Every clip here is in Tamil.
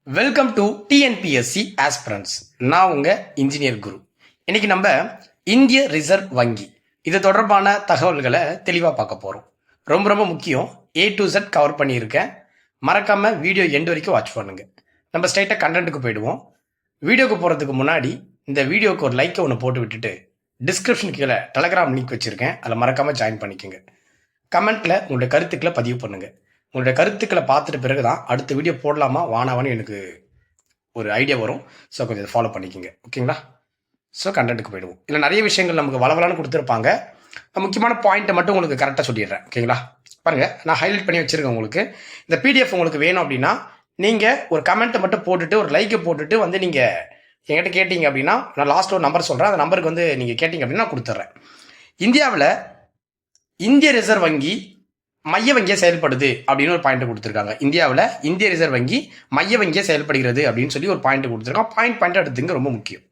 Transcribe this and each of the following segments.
Welcome to TNPSC aspirants. நான் உங்க இன்ஜினியர் குரு. இன்னைக்கு நம்ம இந்திய ரிசர்வ் வங்கி இது தொடர்பான தகவல்களை தெளிவாக பார்க்க போகிறோம். ரொம்ப ரொம்ப முக்கியம். A to Z கவர் பண்ணியிருக்கேன். மறக்காம வீடியோ எண்ட் வரைக்கும் வாட்ச் பண்ணுங்க. நம்ம ஸ்ட்ரைட்டாக கண்டென்ட்டுக்கு போயிடுவோம். வீடியோக்கு போகிறதுக்கு முன்னாடி இந்த வீடியோக்கு ஒரு லைக்கை ஒன்று போட்டு விட்டுட்டு டிஸ்கிரிப்ஷன் கீழே டெலகிராம் லிங்க் வச்சுருக்கேன். அதில் மறக்காமல் ஜாயின் பண்ணிக்கோங்க. கமெண்ட்டில் உங்களுடைய கருத்துக்களை பதிவு பண்ணுங்கள். உங்களுடைய கருத்துக்களை பார்த்துட்டு பிறகு தான் அடுத்த வீடியோ போடலாமா வானாவான்னு எனக்கு ஒரு ஐடியா வரும். ஸோ கொஞ்சம் இதை ஃபாலோ பண்ணிக்கோங்க, ஓகேங்களா? ஸோ கண்டென்ட்டுக்கு போயிடுவோம். இல்லை நிறைய விஷயங்கள் நமக்கு வளவலான்னு கொடுத்துருப்பாங்க. முக்கியமான பாயிண்ட்டை மட்டும் உங்களுக்கு கரெக்டாக சொல்லிடுறேன், ஓகேங்களா? பாருங்கள், நான் ஹைலைட் பண்ணி வச்சுருக்கேன். உங்களுக்கு இந்த பிடிஎஃப் உங்களுக்கு வேணும் அப்படின்னா நீங்கள் ஒரு கமெண்ட்டை மட்டும் போட்டுட்டு ஒரு லைக்கை போட்டுட்டு வந்து நீங்கள் என்கிட்ட கேட்டிங்க அப்படின்னா நான் லாஸ்ட் ஒரு நம்பர் சொல்கிறேன். அந்த நம்பருக்கு வந்து நீங்கள் கேட்டிங்க அப்படின்னா நான் கொடுத்துட்றேன். இந்தியாவில் இந்திய ரிசர்வ் வங்கி மைய வங்கியாக செயல்படுது அப்படின்னு ஒரு பாயிண்ட் கொடுத்துருக்காங்க. இந்தியாவில் இந்திய ரிசர்வ் வங்கி மைய வங்கியாக செயல்படுகிறது அப்படின்னு சொல்லி ஒரு பாயிண்ட் கொடுத்துருக்காங்க. பாயிண்ட் எடுத்துங்க, ரொம்ப முக்கியம்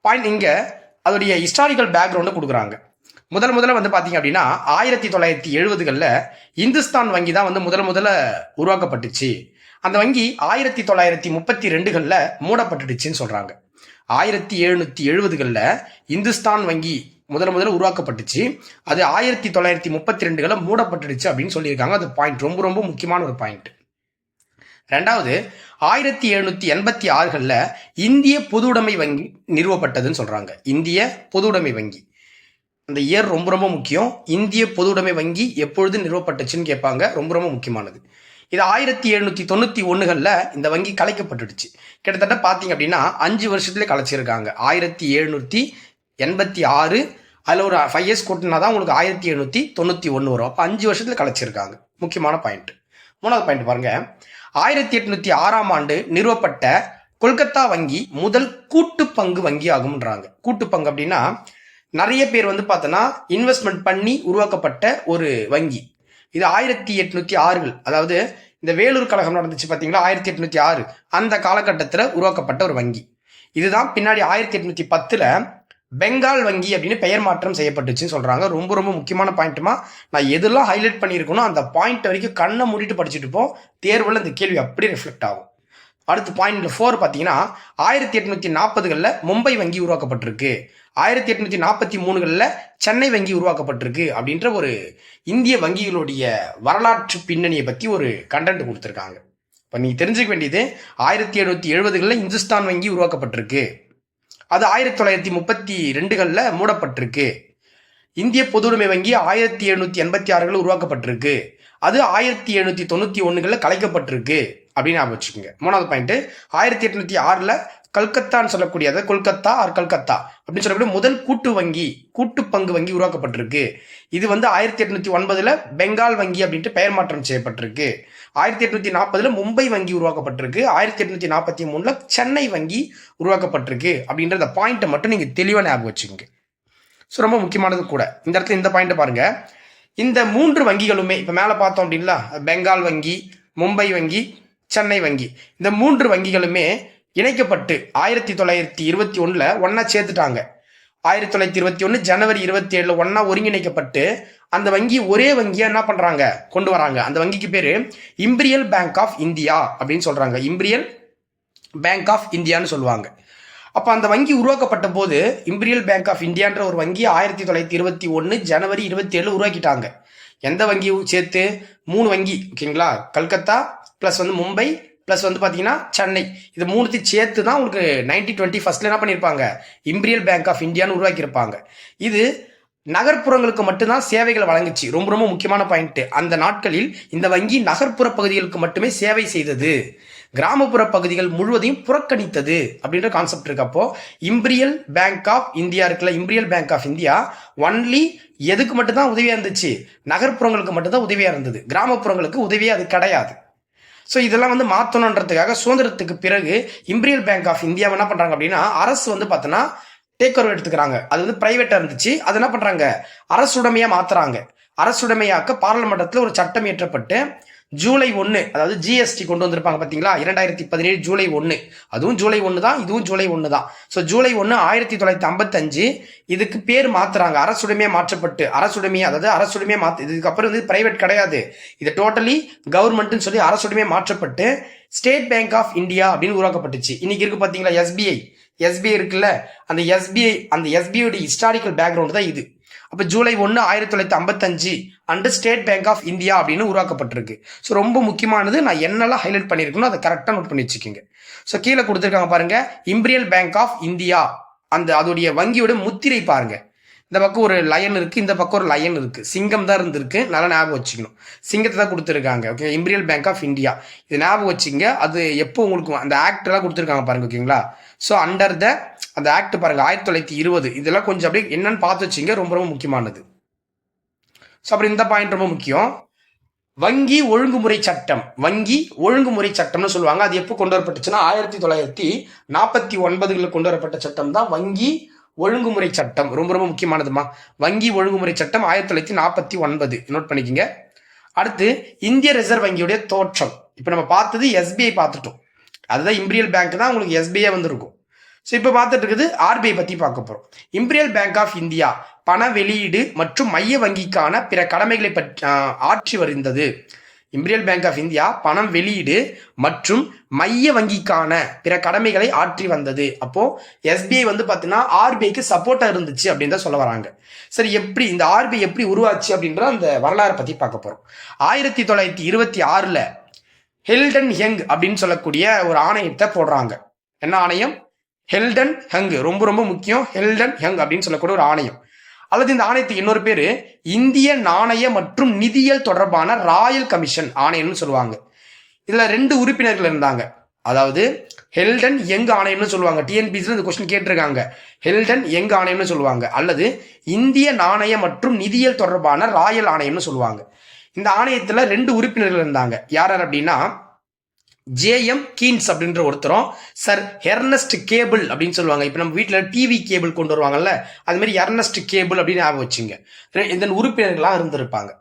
பாயிண்ட். இங்கே அதோடைய ஹிஸ்டாரிக்கல் பேக்ரவுண்டை கொடுக்குறாங்க. முதல்ல வந்து பார்த்தீங்க அப்படின்னா 1970களில் இந்துஸ்தான் வங்கி தான் வந்து முதல்ல உருவாக்கப்பட்டுச்சு. அந்த வங்கி 1932களில் மூடப்பட்டுடுச்சுன்னு சொல்கிறாங்க. 1770களில் இந்துஸ்தான் வங்கி முதல்ல உருவாக்கப்பட்டுச்சு. அது 1932களில் மூடப்பட்டுடுச்சு அப்படின்னு சொல்லியிருக்காங்க. அது பாயிண்ட், ரொம்ப ரொம்ப முக்கியமான ஒரு பாயிண்ட். ரெண்டாவது, 1786களில் இந்திய பொதுவுடைமை வங்கி நிறுவப்பட்டதுன்னு சொல்றாங்க. இந்திய பொதுவுடைமை வங்கி, அந்த இயர் ரொம்ப ரொம்ப முக்கியம். இந்திய பொதுவுடைமை வங்கி எப்பொழுது நிறுவப்பட்டுச்சுன்னு கேட்பாங்க, ரொம்ப ரொம்ப முக்கியமானது. இது 1791களில் இந்த வங்கி கலைக்கப்பட்டுடுச்சு. கிட்டத்தட்ட பார்த்தீங்க அப்படின்னா 5 வருஷத்துல கலைச்சிருக்காங்க. 1786, அதில் ஒரு 5 இயர்ஸ் கூட்டினா தான் உங்களுக்கு 1791 வரும். அப்போ 5 வருஷத்துல கலைச்சிருக்காங்க. முக்கியமான பாயிண்ட். மூணாவது பாயிண்ட் பாருங்க. 1806ஆம் ஆண்டு நிறுவப்பட்ட கொல்கத்தா வங்கி முதல் கூட்டு பங்கு வங்கி ஆகும்ன்றாங்க. கூட்டு பங்கு அப்படின்னா நிறைய பேர் வந்து பார்த்தோன்னா இன்வெஸ்ட்மெண்ட் பண்ணி உருவாக்கப்பட்ட ஒரு வங்கி. இது 1806, அதாவது இந்த வேலூர் கழகம் நடந்துச்சு பார்த்தீங்களா, 1806 அந்த காலகட்டத்தில் உருவாக்கப்பட்ட ஒரு வங்கி. இதுதான் பின்னாடி 1810ல் பெங்கால் வங்கி அப்படின்னு பெயர் மாற்றம் செய்யப்பட்டுச்சுன்னு சொல்றாங்க. ரொம்ப ரொம்ப முக்கியமான பாயிண்ட்டுமா. நான் எதெல்லாம் ஹைலைட் பண்ணியிருக்கணும் அந்த பாயிண்ட் வரைக்கும் கண்ணை மூடிட்டு படிச்சுட்டு இருப்போம். தேர்வில் இந்த கேள்வி அப்படியே ரிஃப்ளெக்ட் ஆகும். அடுத்து பாயிண்ட் 4 பார்த்தீங்கன்னா 1840களில் மும்பை வங்கி உருவாக்கப்பட்டிருக்கு. 1843களில் சென்னை வங்கி உருவாக்கப்பட்டிருக்கு அப்படின்ற ஒரு இந்திய வங்கிகளுடைய வரலாற்று பின்னணியை பற்றி ஒரு கண்டென்ட் கொடுத்துருக்காங்க. இப்போ நீ தெரிஞ்சுக்க வேண்டியது 1770களில் இந்துஸ்தான் வங்கி உருவாக்கப்பட்டிருக்கு. அது 1932களில் மூடப்பட்டிருக்கு. இந்திய பொதுவுடைமை வங்கி 1786களில் உருவாக்கப்பட்டிருக்கு. அது 1791களில் கலைக்கப்பட்டிருக்கு அப்படின்னு வச்சுக்கோங்க. மூணாவது பாயிண்ட், 1806ல் கல்கத்தான்னு சொல்லக்கூடிய, அதாவது கொல்கத்தா ஆர் கல்கத்தா அப்படின்னு சொல்லக்கூடிய முதல் கூட்டு பங்கு வங்கி உருவாக்கப்பட்டிருக்கு. இது வந்து 1809ல் பெங்கால் வங்கி அப்படின்ட்டு பெயர் மாற்றம் செய்யப்பட்டிருக்கு. 1840ல் மும்பை வங்கி உருவாக்கப்பட்டிருக்கு. 1843ல் சென்னை வங்கி உருவாக்கப்பட்டிருக்கு அப்படின்ற பாயிண்ட்டை மட்டும் நீங்கள் தெளிவாக ஞாபகம் வச்சுக்கோங்க. ஸோ ரொம்ப முக்கியமானது கூட. இந்த இடத்துல இந்த பாயிண்ட் பாருங்க. இந்த 3 வங்கிகளுமே இப்போ மேலே பார்த்தோம் அப்படின்னா பெங்கால் வங்கி, மும்பை வங்கி, சென்னை வங்கி, இந்த 3 வங்கிகளுமே இணைக்கப்பட்டு 1921ல் ஒன்னா சேர்த்துட்டாங்க. 1921 ஜனவரி 27 ஒன்னா ஒருங்கிணைக்கப்பட்டு அந்த வங்கி ஒரே வங்கியா என்ன பண்றாங்க, கொண்டு வராங்க. அந்த வங்கிக்கு பேரு இம்பீரியல் பேங்க் ஆஃப் இந்தியா அப்படின்னு சொல்றாங்க. இம்பீரியல் பேங்க் ஆஃப் இந்தியான்னு சொல்லுவாங்க. அப்ப அந்த வங்கி உருவாக்கப்பட்ட போது இம்பீரியல் பேங்க் ஆஃப் இந்தியான்ற ஒரு வங்கி 1921 ஜனவரி 27 உருவாக்கிட்டாங்க. எந்த வங்கி சேர்த்து? 3 வங்கி, ஓகேங்களா? கல்கத்தா பிளஸ் வந்து மும்பை பிளஸ் வந்து பார்த்தீங்கன்னா சென்னை, இது 3 சேர்த்து தான் உங்களுக்கு 1921 என்ன பண்ணியிருப்பாங்க, இம்பீரியல் பேங்க் ஆஃப் இந்தியான்னு உருவாக்கியிருப்பாங்க. இது நகர்ப்புறங்களுக்கு மட்டும்தான் சேவைகளை வழங்குச்சு. ரொம்ப ரொம்ப முக்கியமான பாயிண்ட். அந்த நாட்களில் இந்த வங்கி நகர்ப்புற பகுதிகளுக்கு மட்டுமே சேவை செய்தது, கிராமப்புற பகுதிகள் முழுவதையும் புறக்கணித்தது அப்படின்ற கான்செப்ட் இருக்கு. அப்போ இம்பீரியல் பேங்க் ஆஃப் இந்தியா இருக்குல்ல, Imperial Bank of India only எதுக்கு மட்டும்தான் உதவியா இருந்துச்சு? நகர்ப்புறங்களுக்கு மட்டும்தான் உதவியா இருந்தது, கிராமப்புறங்களுக்கு உதவியா அது கிடையாது. ஸோ இதெல்லாம் வந்து மாற்றணுன்றதுக்காக சுதந்திரத்துக்கு பிறகு இம்பீரியல் பேங்க் ஆஃப் இந்தியாவை என்ன பண்ணுறாங்க அப்படின்னா அரசு வந்து பார்த்தோன்னா டேக் ஓவர் எடுத்துக்கிறாங்க. அது வந்து பிரைவேட்டாக இருந்துச்சு, அது என்ன பண்ணுறாங்க, அரசுடைமையாக மாற்றுறாங்க. அரசுடைமையாக்க பாராளுமன்றத்தில் ஒரு சட்டம் இயற்றப்பட்டு ஜூலை 1, அதாவது ஜிஎஸ்டி கொண்டு வந்திருப்பாங்க பார்த்தீங்களா, 2017 ஜூலை 1, அதுவும் ஜூலை 1 தான், இதுவும் ஜூலை 1 தான். ஸோ ஜூலை 1 1955 இதுக்கு பேர் மாத்துறாங்க, அரசுடைமையை மாற்றப்பட்டு, அரசுடைமையை, அதாவது அரசுடைமையை இதுக்கப்புறம் வந்து பிரைவேட் கிடையாது, இது டோட்டலி கவர்மெண்ட்னு சொல்லி அரசுடைமையை மாற்றப்பட்டு ஸ்டேட் பேங்க் ஆஃப் இந்தியா அப்படின்னு உருவாக்கப்பட்டுச்சு. இன்னைக்கு இருக்கு பார்த்தீங்களா எஸ்பிஐ இருக்குல்ல, அந்த எஸ்பிஐயோட ஹிஸ்டாரிக்கல் பேக்ரவுண்ட் தான் இது. அப்போ July 1 1955 and State Bank of India அப்படின்னு உருவாக்கப்பட்டிருக்கு. ஸோ ரொம்ப முக்கியமானது, நான் என்னெல்லாம் ஹைலைட் பண்ணியிருக்கணும் அதை கரெக்டாக நோட் பண்ணி வச்சுக்கோங்க. ஸோ கீழே கொடுத்துருக்காங்க பாருங்க, இம்பீரியல் பேங்க் ஆஃப் இந்தியா, அதோடைய வங்கியோட முத்திரை பாருங்க. இந்த பக்கம் ஒரு லயன் இருக்கு, இந்த பக்கம் ஒரு லயன் இருக்கு, சிங்கம் தான் இருந்திருக்கு, நல்லா ஞாபகம் வச்சுக்கணும். சிங்கத்தை தான் கொடுத்துருக்காங்க. Okay, Imperial Bank of India, இது ஞாபகம் வச்சுங்க. அது எப்போ உங்களுக்கு அந்த ஆக்ட் எல்லாம் கொடுத்துருக்காங்க பாருங்க, ஓகேங்களா. ஸோ அண்டர் அந்த ஆக்ட் பாருங்க 1920, இதெல்லாம் கொஞ்சம் அப்படியே என்னன்னு பார்த்து வச்சுங்க, ரொம்ப ரொம்ப முக்கியமானது. ஸோ அப்புறம் இந்த பாயிண்ட் ரொம்ப முக்கியம், வங்கி ஒழுங்குமுறை சட்டம்னு சொல்லுவாங்க. அது எப்போ கொண்டு வரப்பட்டுச்சுன்னா 1949 கொண்டு வரப்பட்ட சட்டம் தான் வங்கி ஒழுங்குமுறை சட்டம். ரொம்ப ரொம்ப முக்கியமானதுமா, வங்கி ஒழுங்குமுறை சட்டம் 1949, நோட் பண்ணிக்கோங்க. அடுத்து இந்திய ரிசர்வ் வங்கியுடைய தோற்றம். இப்போ நம்ம பார்த்தது எஸ்பிஐ பார்த்துட்டோம், அதுதான் இம்பீரியல் பேங்க் தான் உங்களுக்கு எஸ்பிஐ வந்திருக்கும். ஸோ இப்போ பார்த்துட்டு இருக்குது ஆர்பிஐ பற்றி பார்க்க போகிறோம். இம்பீரியல் பேங்க் ஆஃப் இந்தியா பண வெளியீடு மற்றும் மைய வங்கிக்கான பிற கடமைகளை ஆற்றி வருந்தது. இம்பீரியல் பேங்க் ஆஃப் இந்தியா பணம் வெளியீடு மற்றும் மைய வங்கிக்கான பிற கடமைகளை ஆற்றி வந்தது. அப்போ எஸ்பிஐ வந்து பார்த்தீங்கன்னா ஆர்பிஐக்கு சப்போர்ட்டா இருந்துச்சு அப்படின்னு தான் சொல்ல வராங்க. சரி, எப்படி இந்த ஆர்பிஐ எப்படி உருவாச்சு அப்படின்ற அந்த வரலாறை பத்தி பார்க்க போறோம். 1926 ஹெல்டன் யங் அப்படின்னு சொல்லக்கூடிய ஒரு ஆணையத்தை போடுறாங்க. என்ன ஆணையம்? ஹெல்டன் யங், ரொம்ப ரொம்ப முக்கியம். ஹெல்டன் யங் அப்படின்னு சொல்லக்கூடிய ஒரு ஆணையம், அல்லது இந்த ஆணையத்துக்கு இன்னொரு பேரு இந்திய நாணய மற்றும் நிதியியல் தொடர்பான ராயல் கமிஷன் ஆணையம்னு சொல்லுவாங்க. இதுல 2 உறுப்பினர்கள் இருந்தாங்க, அதாவது ஹெல்டன் யங் ஆணையம்னு சொல்லுவாங்க. டிஎன்பிசில இந்த கொஸ்டின் கேட்டிருக்காங்க, ஹெல்டன் யங் ஆணையம்னு சொல்லுவாங்க, அல்லது இந்திய நாணய மற்றும் நிதியியல் தொடர்பான ராயல் ஆணையம்னு சொல்லுவாங்க. இந்த ஆணையத்துல 2 உறுப்பினர்கள் இருந்தாங்க. யார் அப்படின்னா ஜேஎம் கீன்ஸ் அப்படின்ற ஒருத்தரும் சர் எர்னஸ்ட் கேபிள் அப்படின்னு சொல்லுவாங்க. இப்போ நம்ம வீட்டில் டிவி கேபிள் கொண்டு வருவாங்கல்ல, அது மாதிரி எர்னஸ்ட் கேபிள் அப்படின்னு ஞாபகம் வச்சுங்க. இந்த உறுப்பினர்களாக இருந்திருப்பாங்க.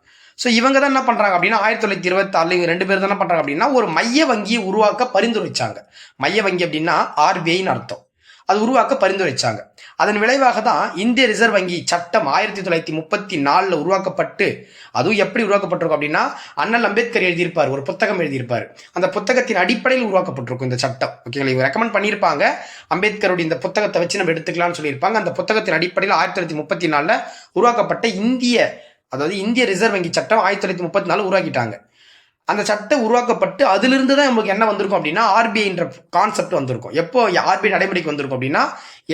ஸோ இவங்க தான் என்ன பண்ணுறாங்க அப்படின்னா 1926 இவங்க 2 பேர் தான் என்ன பண்ணுறாங்க அப்படின்னா ஒரு மைய வங்கியை உருவாக்க பரிந்துரைச்சாங்க. மைய வங்கி அப்படின்னா ஆர்பிஐன்னு அர்த்தம். அது உருவாக்க பரிந்துரைச்சாங்க. அதன் விளைவாக தான் இந்திய ரிசர்வ் வங்கி சட்டம் 1934 உருவாக்கப்பட்டு, அதுவும் எப்படி உருவாக்கப்பட்டிருக்கும் அப்படின்னா அண்ணல் அம்பேத்கர் எழுதியிருப்பார், ஒரு புத்தகம் எழுதியிருப்பார், அந்த புத்தகத்தின் அடிப்படையில் உருவாக்கப்பட்டிருக்கும் இந்த சட்டம். ஓகேங்களா, இவங்க ரெக்கமெண்ட் பண்ணியிருப்பாங்க, அம்பேத்கருடைய இந்த புத்தகத்தை வச்சு நம்ம எடுத்துக்கலாம்னு சொல்லியிருப்பாங்க. அந்த புத்தகத்தின் அடிப்படையில் 1934 உருவாக்கப்பட்ட இந்திய ரிசர்வ் வங்கி சட்டம் 1934 உருவாக்கிட்டாங்க. அந்த சட்டம் உருவாக்கப்பட்டு அதிலிருந்து தான் நமக்கு என்ன வந்திருக்கும் அப்படின்னா ஆர்பிஐன்ற கான்செப்ட் வந்திருக்கும். எப்போ ஆர்பிஐ நடைமுறைக்கு வந்திருக்கும் அப்படின்னா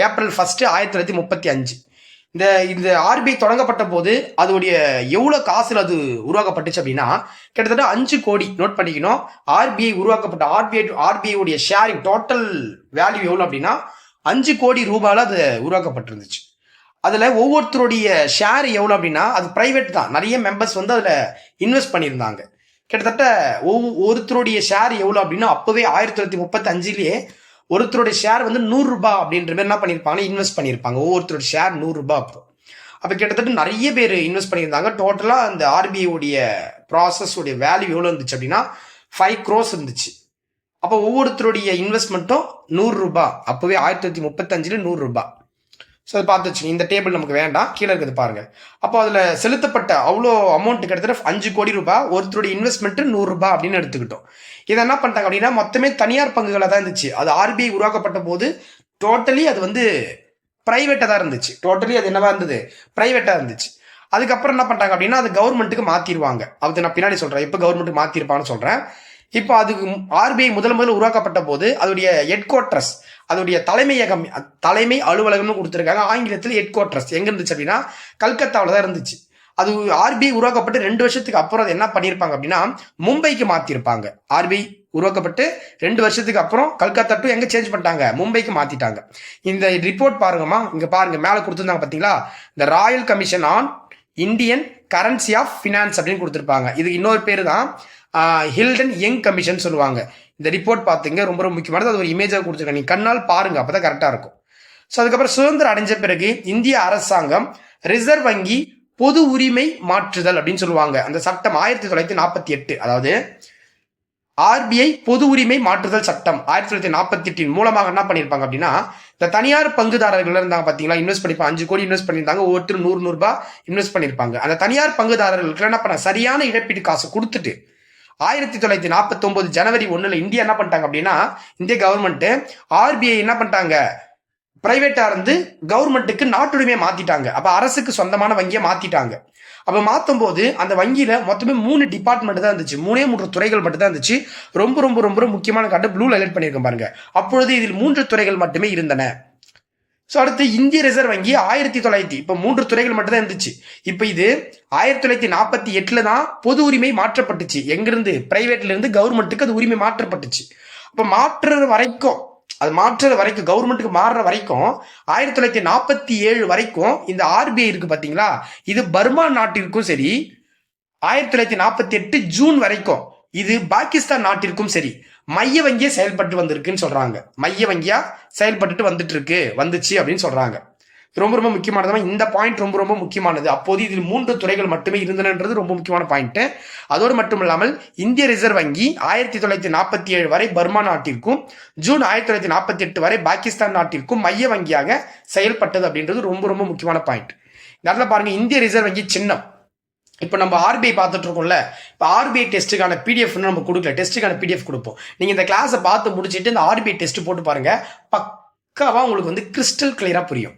ஏப்ரல் 1 1935. இந்த ஆர்பிஐ தொடங்கப்பட்ட போது அதோடைய எவ்வளோ காசுல அது உருவாக்கப்பட்டுச்சு அப்படின்னா கிட்டத்தட்ட 5 கோடி. நோட் பண்ணிக்கணும், ஆர்பிஐ உருவாக்கப்பட்ட ஆர்பிஐ உடைய ஷேரிங் டோட்டல் வேல்யூ எவ்வளோ அப்படின்னா 5 கோடி ரூபாயில அது உருவாக்கப்பட்டிருந்துச்சு. அதுல ஒவ்வொருத்தருடைய ஷேர் எவ்வளோ அப்படின்னா அது பிரைவேட் தான், நிறைய மெம்பர்ஸ் வந்து அதுல இன்வெஸ்ட் பண்ணியிருந்தாங்க. கிட்டத்தட்ட ஒருத்தருடைய ஷேர் எவ்வளோ அப்படின்னா அப்போவே 1935 ஒருத்தருடைய ஷேர் வந்து 100 ரூபாய் அப்படின்ற மாதிரி என்ன பண்ணியிருப்பாங்கன்னா இன்வெஸ்ட் பண்ணியிருப்பாங்க. ஒவ்வொருத்தருடைய ஷேர் 100 ரூபாய். அப்போ கிட்டத்தட்ட நிறைய பேர் இன்வெஸ்ட் பண்ணியிருந்தாங்க. டோட்டலாக அந்த ஆர்பிஐ உடைய ப்ராசஸ் உடைய வேல்யூ எவ்வளோ இருந்துச்சு அப்படின்னா 5 crores இருந்துச்சு. அப்போ ஒவ்வொருத்தருடைய இன்வெஸ்ட்மெண்ட்டும் 100 ரூபாய். அப்போவே 1935 100 ரூபாய். ஸோ அதை பார்த்து வச்சுங்க. இந்த டேபிள் நமக்கு வேண்டாம், கீழே இருக்கிறது பாருங்க. அப்போ அதில் செலுத்தப்பட்ட அவ்வளோ அமௌண்ட் கிட்டத்தட்ட 5 கோடி ரூபாய், ஒருத்தருடைய இன்வெஸ்ட்மெண்ட் 100 ரூபாய் அப்படின்னு எடுத்துக்கிட்டோம். இதை என்ன பண்ணிட்டாங்க அப்படின்னா மொத்தமே தனியார் பங்குகளாக தான் இருந்துச்சு. அது ஆர்பிஐ உருவாக்கப்பட்ட போது டோட்டலி அது வந்து பிரைவேட்டாக தான் இருந்துச்சு. டோட்டலி அது என்னவா இருந்தது? பிரைவேட்டாக இருந்துச்சு. அதுக்கப்புறம் என்ன பண்ணிட்டாங்க அப்படின்னா அது கவர்மெண்ட்டுக்கு மாற்றிடுவாங்க. அது நான் பின்னாடி சொல்கிறேன், இப்போ கவர்மெண்ட்டுக்கு மாற்றிருப்பான்னு சொல்கிறேன். இப்போ அதுக்கு ஆர்பிஐ முதல்ல உருவாக்கப்பட்ட போது அதோடைய ஹெட் குவார்டர்ஸ், அதோடைய தலைமை அலுவலகம்னு கொடுத்துருக்காங்க. ஆங்கிலத்தில் ஹெட் குவார்டர்ஸ் எங்க இருந்துச்சு அப்படின்னா கல்கத்தாவில் தான் இருந்துச்சு. அது ஆர்பிஐ உருவாக்கப்பட்டு 2 வருஷத்துக்கு அப்புறம் அது என்ன பண்ணியிருப்பாங்க அப்படின்னா மும்பைக்கு மாற்றிருப்பாங்க. ஆர்பிஐ உருவாக்கப்பட்டு 2 வருஷத்துக்கு அப்புறம் கல்கத்தா டு எங்க சேஞ்ச் பண்ணிட்டாங்க? மும்பைக்கு மாத்திட்டாங்க. இந்த ரிப்போர்ட் பாருங்கம்மா, இங்க பாருங்க மேலே கொடுத்துருந்தாங்க பார்த்தீங்களா, இந்த Royal Commission on Indian Currency of Finance அப்படின்னு கொடுத்துருப்பாங்க. இதுக்கு இன்னொரு பேர் தான் ஹில்டன் யங் கமிஷன் சொல்லுவாங்க. இந்த ரிப்போர்ட் பார்த்துங்க, ரொம்ப ரொம்ப முக்கியமானது. அது ஒரு இமேஜாக கொடுத்துருக்காங்க, நீங்க கண்ணால் பாருங்க, அப்பதான் கரெக்டாக இருக்கும். ஸோ அதுக்கப்புறம் சுதந்திரம் அடைஞ்ச பிறகு இந்திய அரசாங்கம் ரிசர்வ் வங்கி பொது உரிமை மாற்றுதல் அப்படின்னு சொல்லுவாங்க. அந்த சட்டம் 1948, அதாவது ஆர்பிஐ பொது உரிமை மாற்றுதல் சட்டம் 1948 மூலமாக என்ன பண்ணியிருப்பாங்க அப்படின்னா, இந்த தனியார் பங்குதாரர்கள் இருந்தாங்க பார்த்தீங்களா, இன்வெஸ்ட் பண்ணிருப்பாங்க, 5 கோடி இன்வெஸ்ட் பண்ணியிருந்தாங்க, ஒவ்வொருத்தரும் 100 ரூபாய் இன்வெஸ்ட் பண்ணியிருப்பாங்க. அந்த தனியார் பங்குதாரர்களுக்கு என்ன பண்ண, சரியான இழப்பீடு காசு கொடுத்துட்டு 1949 ஜனவரி 1 இந்தியா என்ன பண்ணிட்டாங்க அப்படின்னா, இந்திய கவர்மெண்ட் ஆர்பிஐ என்ன பண்ணிட்டாங்க, பிரைவேட்டா இருந்து கவர்மெண்ட்டுக்கு நாட்டுரிமையை மாத்திட்டாங்க. அப்ப அரசுக்கு சொந்தமான வங்கியை மாத்திட்டாங்க. அப்ப மாத்தும் போது அந்த வங்கியில மொத்தமே 3 டிபார்ட்மெண்ட் தான் இருந்துச்சு, 3 துறைகள் மட்டும் தான் இருந்துச்சு. ரொம்ப ரொம்ப ரொம்ப முக்கியமான காட்டு ப்ளூ ஹைலைட் பண்ணியிருக்கேன் பாருங்க. அப்பொழுது இதில் 3 துறைகள் மட்டுமே இருந்தன. ஸோ அடுத்து இந்திய ரிசர்வ் வங்கி 1900, இப்போ 3 துறைகள் மட்டும் தான் இருந்துச்சு. இப்போ இது 1948 தான் பொது உரிமை மாற்றப்பட்டுச்சு. எங்கிருந்து, பிரைவேட்ல இருந்து கவர்மெண்ட்டுக்கு அது உரிமை மாற்றப்பட்டுச்சு. அப்ப மாற்றுற வரைக்கும், அது மாற்றுற வரைக்கும், கவர்மெண்ட்டுக்கு மாறுற வரைக்கும் 1947 வரைக்கும் இந்த ஆர்பிஐ இருக்கு பாத்தீங்களா, இது பர்மா நாட்டிற்கும் சரி, 1948 ஜூன் வரைக்கும் இது பாகிஸ்தான் நாட்டிற்கும் சரி மைய வங்கியா செயல்பட்டு வந்திருக்குன்னு சொல்றாங்க. மைய வங்கியா செயல்பட்டு வந்துச்சு அப்படின்னு சொல்றாங்க. ரொம்ப ரொம்ப முக்கியமானது. இந்த பாயிண்ட் ரொம்ப ரொம்ப முக்கியமானது. அப்போது இதில் 3 துறைகள் மட்டுமே இருந்தனன்றது ரொம்ப முக்கியமான பாயிண்ட். அதோடு மட்டும் இல்லாமல் இந்திய ரிசர்வ் வங்கி 1947 வரை பர்மா நாட்டிற்கும், ஜூன் 1948 வரை பாகிஸ்தான் நாட்டிற்கும் மைய வங்கியாக செயல்பட்டது அப்படின்றது ரொம்ப ரொம்ப முக்கியமான பாயிண்ட். நல்லா பாருங்க, இந்திய ரிசர்வ் வங்கி சின்னம். இப்போ நம்ம ஆர்பிஐ பார்த்துட்டு இருக்கோம்ல, இப்போ ஆர்பிஐ டெஸ்ட்டுக்கான பிடிஎஃப் நம்ம கொடுக்கல, டெஸ்ட்டுக்கான பிடிஎஃப் கொடுப்போம். நீங்க இந்த கிளாஸை பார்த்து முடிச்சுட்டு இந்த ஆர்பிஐ டெஸ்ட் போட்டு பாருங்க, பக்காவா உங்களுக்கு வந்து கிறிஸ்டல் கிளியரா புரியும்.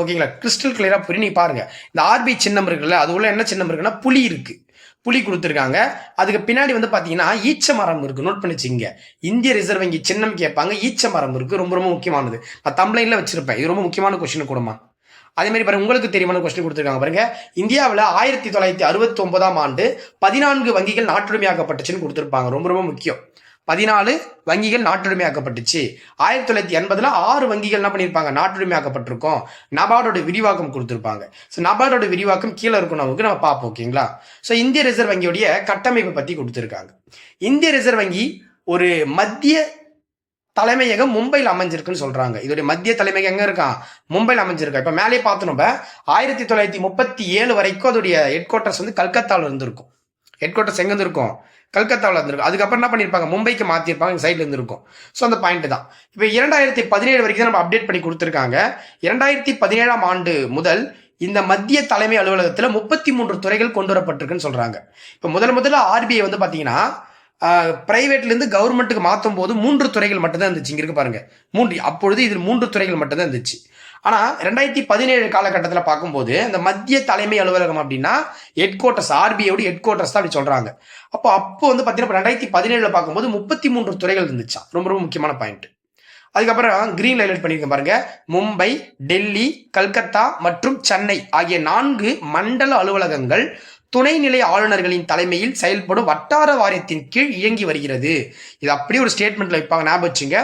ஓகேங்களா, கிறிஸ்டல் கிளியரா புரியும். நீ பாருங்க, இந்த ஆர்பிஐ சின்னம் இருக்குல்ல, அது உள்ள என்ன சின்னம் இருக்குன்னா புலி இருக்கு, புலி கொடுத்துருக்காங்க. அதுக்கு பின்னாடி வந்து பாத்தீங்கன்னா ஈச்ச மரம் இருக்கு. நோட் பண்ணிச்சிங்க, இந்திய ரிசர்வ் வங்கி சின்னம் கேட்பாங்க, ஈச்ச மரம் இருக்கு. ரொம்ப ரொம்ப முக்கியமானது. நான் தம்ப்லைன்ல வச்சிருப்பேன், இது ரொம்ப முக்கியமான கொஸ்டின் கூடமா. அதே மாதிரி பாருங்க, உங்களுக்கு தெரியுமான கொஸ்டின் கொடுத்துருக்காங்க பாருங்க. இந்தியாவில் 1969ஆம் ஆண்டு 14 வங்கிகள் நாட்டுரிமையாக்கப்பட்டுச்சுன்னு கொடுத்துருப்பாங்க. ரொம்ப ரொம்ப முக்கியம். 14 வங்கிகள் நாட்டுரிமையாக்கப்பட்டுச்சு. 1980ல் 6 வங்கிகள் என்ன பண்ணியிருப்பாங்க, நாட்டுரிமையாக்கப்பட்டிருக்கோம். நபார்டோட விரிவாக்கம் கொடுத்துருப்பாங்க. ஸோ நபார்டோட விரிவாக்கம் கீழே இருக்கும், நமக்கு நம்ம பார்ப்போம். ஓகேங்களா. ஸோ இந்திய ரிசர்வ் வங்கியோடைய கட்டமைப்பை பற்றி கொடுத்துருக்காங்க. இந்திய ரிசர்வ் வங்கி ஒரு மத்திய தலைமையகம் மும்பையில் அமைஞ்சிருக்குன்னு சொல்றாங்க. இதோடைய மத்திய தலைமையகம் எங்க இருக்கா, மும்பையில் அமைஞ்சிருக்கா. இப்ப மேலே பார்த்தோம், நம்ம 1937 வரைக்கும் அதோடைய ஹெட் குவார்டர்ஸ் வந்து கல்கத்தாவில் இருந்திருக்கும். ஹெட் குவார்டர்ஸ் எங்க இருந்திருக்கும், கல்கத்தாவில் இருந்திருக்கும். அதுக்கப்புறம் என்ன பண்ணியிருப்பாங்க, மும்பைக்கு மாற்றிருப்பாங்க, இந்த சைட்ல இருந்திருக்கும். ஸோ அந்த பாயிண்ட் தான். இப்போ 2017 வரைக்கும் தான் நம்ம அப்டேட் பண்ணி கொடுத்துருக்காங்க. 2017ஆம் ஆண்டு முதல் இந்த மத்திய தலைமை அலுவலகத்தில் 33 துறைகள் கொண்டு வரப்பட்டிருக்குன்னு சொல்றாங்க. இப்போ முதல்ல ஆர்பிஐ வந்து பாத்தீங்கன்னா பிரைவேட்ல இருந்து கவர்மெண்ட்டுக்கு மாற்றும் போது 3 துறைகள் மட்டும் தான் இருந்துச்சு. இங்க இருக்கு பாருங்க, 3. அப்பொழுது இதில் 3 துறைகள் மட்டும் தான் இருந்துச்சு. ஆனா 2017 காலகட்டத்தில் பார்க்கும்போது இந்த மத்திய தலைமை அலுவலகம் அப்படின்னா ஹெட் குவார்டர்ஸ், ஆர்பிஐயோட ஹெட் குவார்டர்ஸ் தான் அப்படி சொல்றாங்க. அப்போ வந்து பாத்தீங்கன்னா 2017 பார்க்கும்போது 33 துறைகள் இருந்துச்சா. ரொம்ப ரொம்ப முக்கியமான பாயிண்ட். அதுக்கப்புறம் கிரீன் ஹைலைட் பண்ணிருக்கேன் பாருங்க, மும்பை, டெல்லி, கல்கத்தா மற்றும் சென்னை ஆகிய 4 மண்டல அலுவலகங்கள் துணைநிலை ஆளுநர்களின் தலைமையில் செயல்படும் வட்டார வாரியத்தின் கீழ் இயங்கி வருகிறது. இது அப்படியே ஒரு ஸ்டேட்மெண்ட்ல வைப்பாங்க, ஞாபகம் வச்சுங்க.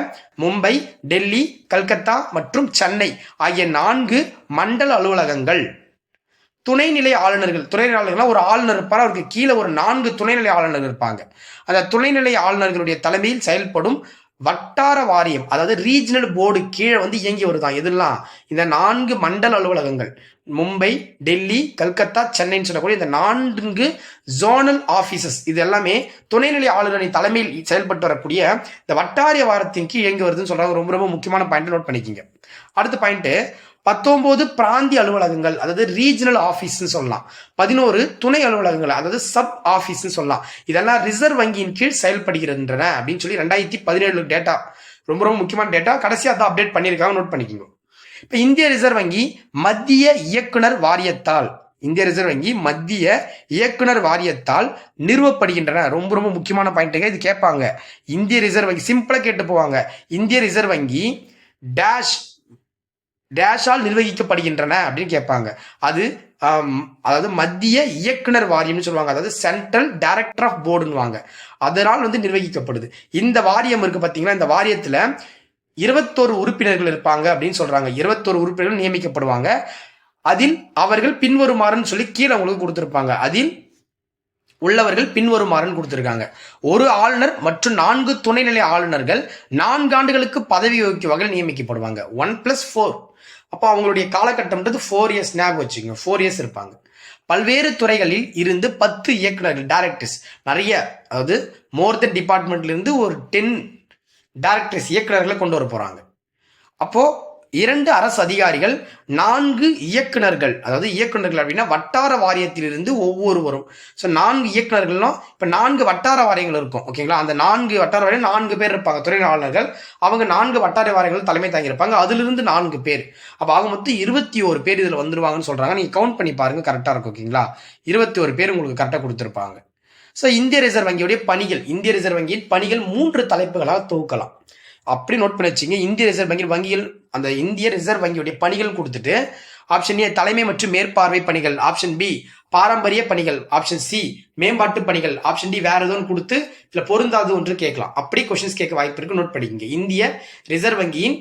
மும்பை, டெல்லி, கல்கத்தா மற்றும் சென்னை ஆகிய 4 மண்டல அலுவலகங்கள் துணைநிலை ஆளுநர்கள், துணைநிலை ஆளுநர்கள் ஒரு ஆளுநர் இருப்பார், அவருக்கு கீழே ஒரு 4 துணைநிலை ஆளுநர்கள் இருப்பாங்க. அந்த துணைநிலை ஆளுநர்களுடைய தலைமையில் செயல்படும் வட்டார வாரியம், அதாவது ரீஜனல் போர்டு கீழே வந்து இயங்கி வருதான். இதெல்லாம் இந்த 4 மண்டல அலுவலகங்கள், மும்பை, டெல்லி, கல்கத்தா, சென்னைன்னு சொல்லக்கூடிய இந்த 4 ஜோனல் ஆபீசஸ், இது எல்லாமே துணைநிலை ஆளுநரின் தலைமையில் செயல்பட்டு வரக்கூடிய இந்த வட்டார வாரத்தின் கீழ் இயங்கி வருதுன்னு சொல்றாங்க. ரொம்ப ரொம்ப முக்கியமான பாயிண்ட், நோட் பண்ணிக்கிங்க. அடுத்த பாயிண்ட், 19 பிராந்திய அலுவலகங்கள், அதாவது ரீஜனல் ஆபீஸ்ன்னு சொல்லலாம். 11 துணை அலுவலகங்கள், அதாவது சப் ஆபீஸ்ன்னு சொல்லலாம். இதெல்லாம் ரிசர்வ் வங்கியின் கீழ் செயல்படுகின்றன அப்படின்னு சொல்லி 2017 டேட்டா, ரொம்ப ரொம்ப முக்கியமான டேட்டா. கடைசியாக தான் அப்டேட் பண்ணியிருக்காங்க, நோட் பண்ணிக்கோங்க. இப்போ இந்திய ரிசர்வ் வங்கி மத்திய இயக்குனர் வாரியத்தால், இந்திய ரிசர்வ் வங்கி மத்திய இயக்குனர் வாரியத்தால் நிறுவப்படுகின்றன. ரொம்ப ரொம்ப முக்கியமான பாயிண்ட்டுங்க, இது கேட்பாங்க. இந்திய ரிசர்வ் வங்கி சிம்பிளா கேட்டு போவாங்க. இந்திய ரிசர்வ் வங்கி டேஷால் நிர்வகிக்கப்படுகின்றன அப்படின்னு கேட்பாங்க. அதாவது மத்திய இயக்குனர் வாரியம்னு சொல்லுவாங்க, அதாவது சென்ட்ரல் டைரக்டர் ஆஃப் போர்டுன்னு அதனால் வந்து நிர்வகிக்கப்படுது. இந்த வாரியம் இருக்கு பாத்தீங்களா, இந்த வாரியத்துல 21 உறுப்பினர்கள் இருப்பாங்க அப்படின்னு சொல்றாங்க. 21 உறுப்பினர்கள் நியமிக்கப்படுவாங்க. அதில் அவர்கள் பின்வருமாறுன்னு சொல்லி கீழே உங்களுக்கு கொடுத்திருப்பாங்க. அதில் உள்ளவர்கள் பின்வருமாறுன்னு கொடுத்திருக்காங்க. ஒரு ஆளுநர் மற்றும் 4 துணைநிலை ஆளுநர்கள் 4 ஆண்டுகளுக்கு பதவி வகிக்கும் வகையில் நியமிக்கப்படுவாங்க. 1+4. அப்போ அவங்களுடைய காலகட்டம்ன்றது 4 இயர்ஸ், ஞாபகம் வச்சுக்கோங்க, 4 இயர்ஸ் இருப்பாங்க. பல்வேறு துறைகளில் இருந்து 10 இயக்குநர்கள் டைரக்டர்ஸ், நிறைய, அதாவது மோர் தென் டிபார்ட்மெண்ட்ல இருந்து ஒரு 10 டைரக்டர்ஸ் இயக்குநர்களை கொண்டு வர போறாங்க. அப்போ 2 அரசு அதிகாரிகள், 4 இயக்குநர்கள், அதாவது இயக்குநர்கள் அப்படின்னா வட்டார வாரியத்திலிருந்து ஒவ்வொருவரும். ஸோ 4 இயக்குநர்கள்லாம் இப்போ 4 வட்டார வாரியங்கள் இருக்கும். ஓகேங்களா, அந்த 4 வட்டார வாரியம் 4 பேர் இருப்பாங்க துறை ஆளுநர்கள். அவங்க 4 வட்டார வாரியங்கள் தலைமை தாங்கியிருப்பாங்க. அதிலிருந்து 4 பேர். அப்போ ஆக மொத்தம் 21 பேர் இதில் வந்துருவாங்கன்னு சொல்றாங்க. நீங்க கவுண்ட் பண்ணி பாருங்க, கரெக்டாக இருக்கும். ஓகேங்களா, 21 பேர் உங்களுக்கு கரெக்டாக கொடுத்துருப்பாங்க. ஸோ இந்திய ரிசர்வ் வங்கியுடைய பணிகள், இந்திய ரிசர்வ் வங்கியின் பணிகள் 3 தலைப்புகளாக தொகுக்கலாம். அப்படி நோட் பண்ணி வச்சுங்க. இந்திய ரிசர்வ் வங்கிகள், அந்த இந்திய ரிசர்வ் வங்கியுடைய பணிகள் கொடுத்துட்டு, ஆப்ஷன் ஏ தலைமை மற்றும் மேற்பார்வை பணிகள், ஆப்ஷன் பி பாரம்பரிய பணிகள், ஆப்ஷன் சி மேம்பாட்டு பணிகள், ஆப்ஷன் டி வேற எதுவும் கொடுத்து இல்ல பொருந்தாது ஒன்று கேட்கலாம். அப்படி கொஸ்டின்ஸ் கேட்க வாய்ப்பு இருக்கு. நோட் பண்ணிக்கங்க. இந்திய ரிசர்வ் வங்கியின்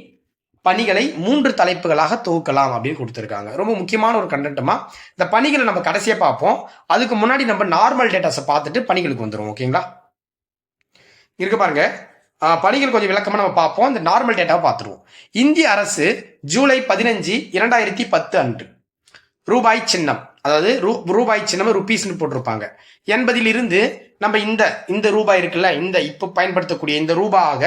பணிகளை 3 தலைப்புகளாக தொகுக்கலாம் அப்படின்னு கொடுத்துருக்காங்க. ரொம்ப முக்கியமான ஒரு கண்டென்ட்டுமா. இந்த பணிகளை நம்ம கடைசியா பார்ப்போம். அதுக்கு முன்னாடி நம்ம நார்மல் டேட்டாஸை பார்த்துட்டு பணிகளுக்கு வந்துடும். ஓகேங்களா, இருக்கு பாருங்க. பணிகள் கொஞ்சம் விளக்கமா நம்ம பார்ப்போம். இந்த நார்மல் டேட்டாவை பார்த்துருவோம். இந்திய அரசு ஜூலை 15, 2010 அன்று ரூபாய் சின்னம், அதாவது ரூபாய் சின்னம் ருபீஸ்னு போட்டிருப்பாங்க, 80 இருந்து நம்ம இந்த ரூபாய் இருக்குல்ல, இந்த இப்போ பயன்படுத்தக்கூடிய இந்த ரூபாயாக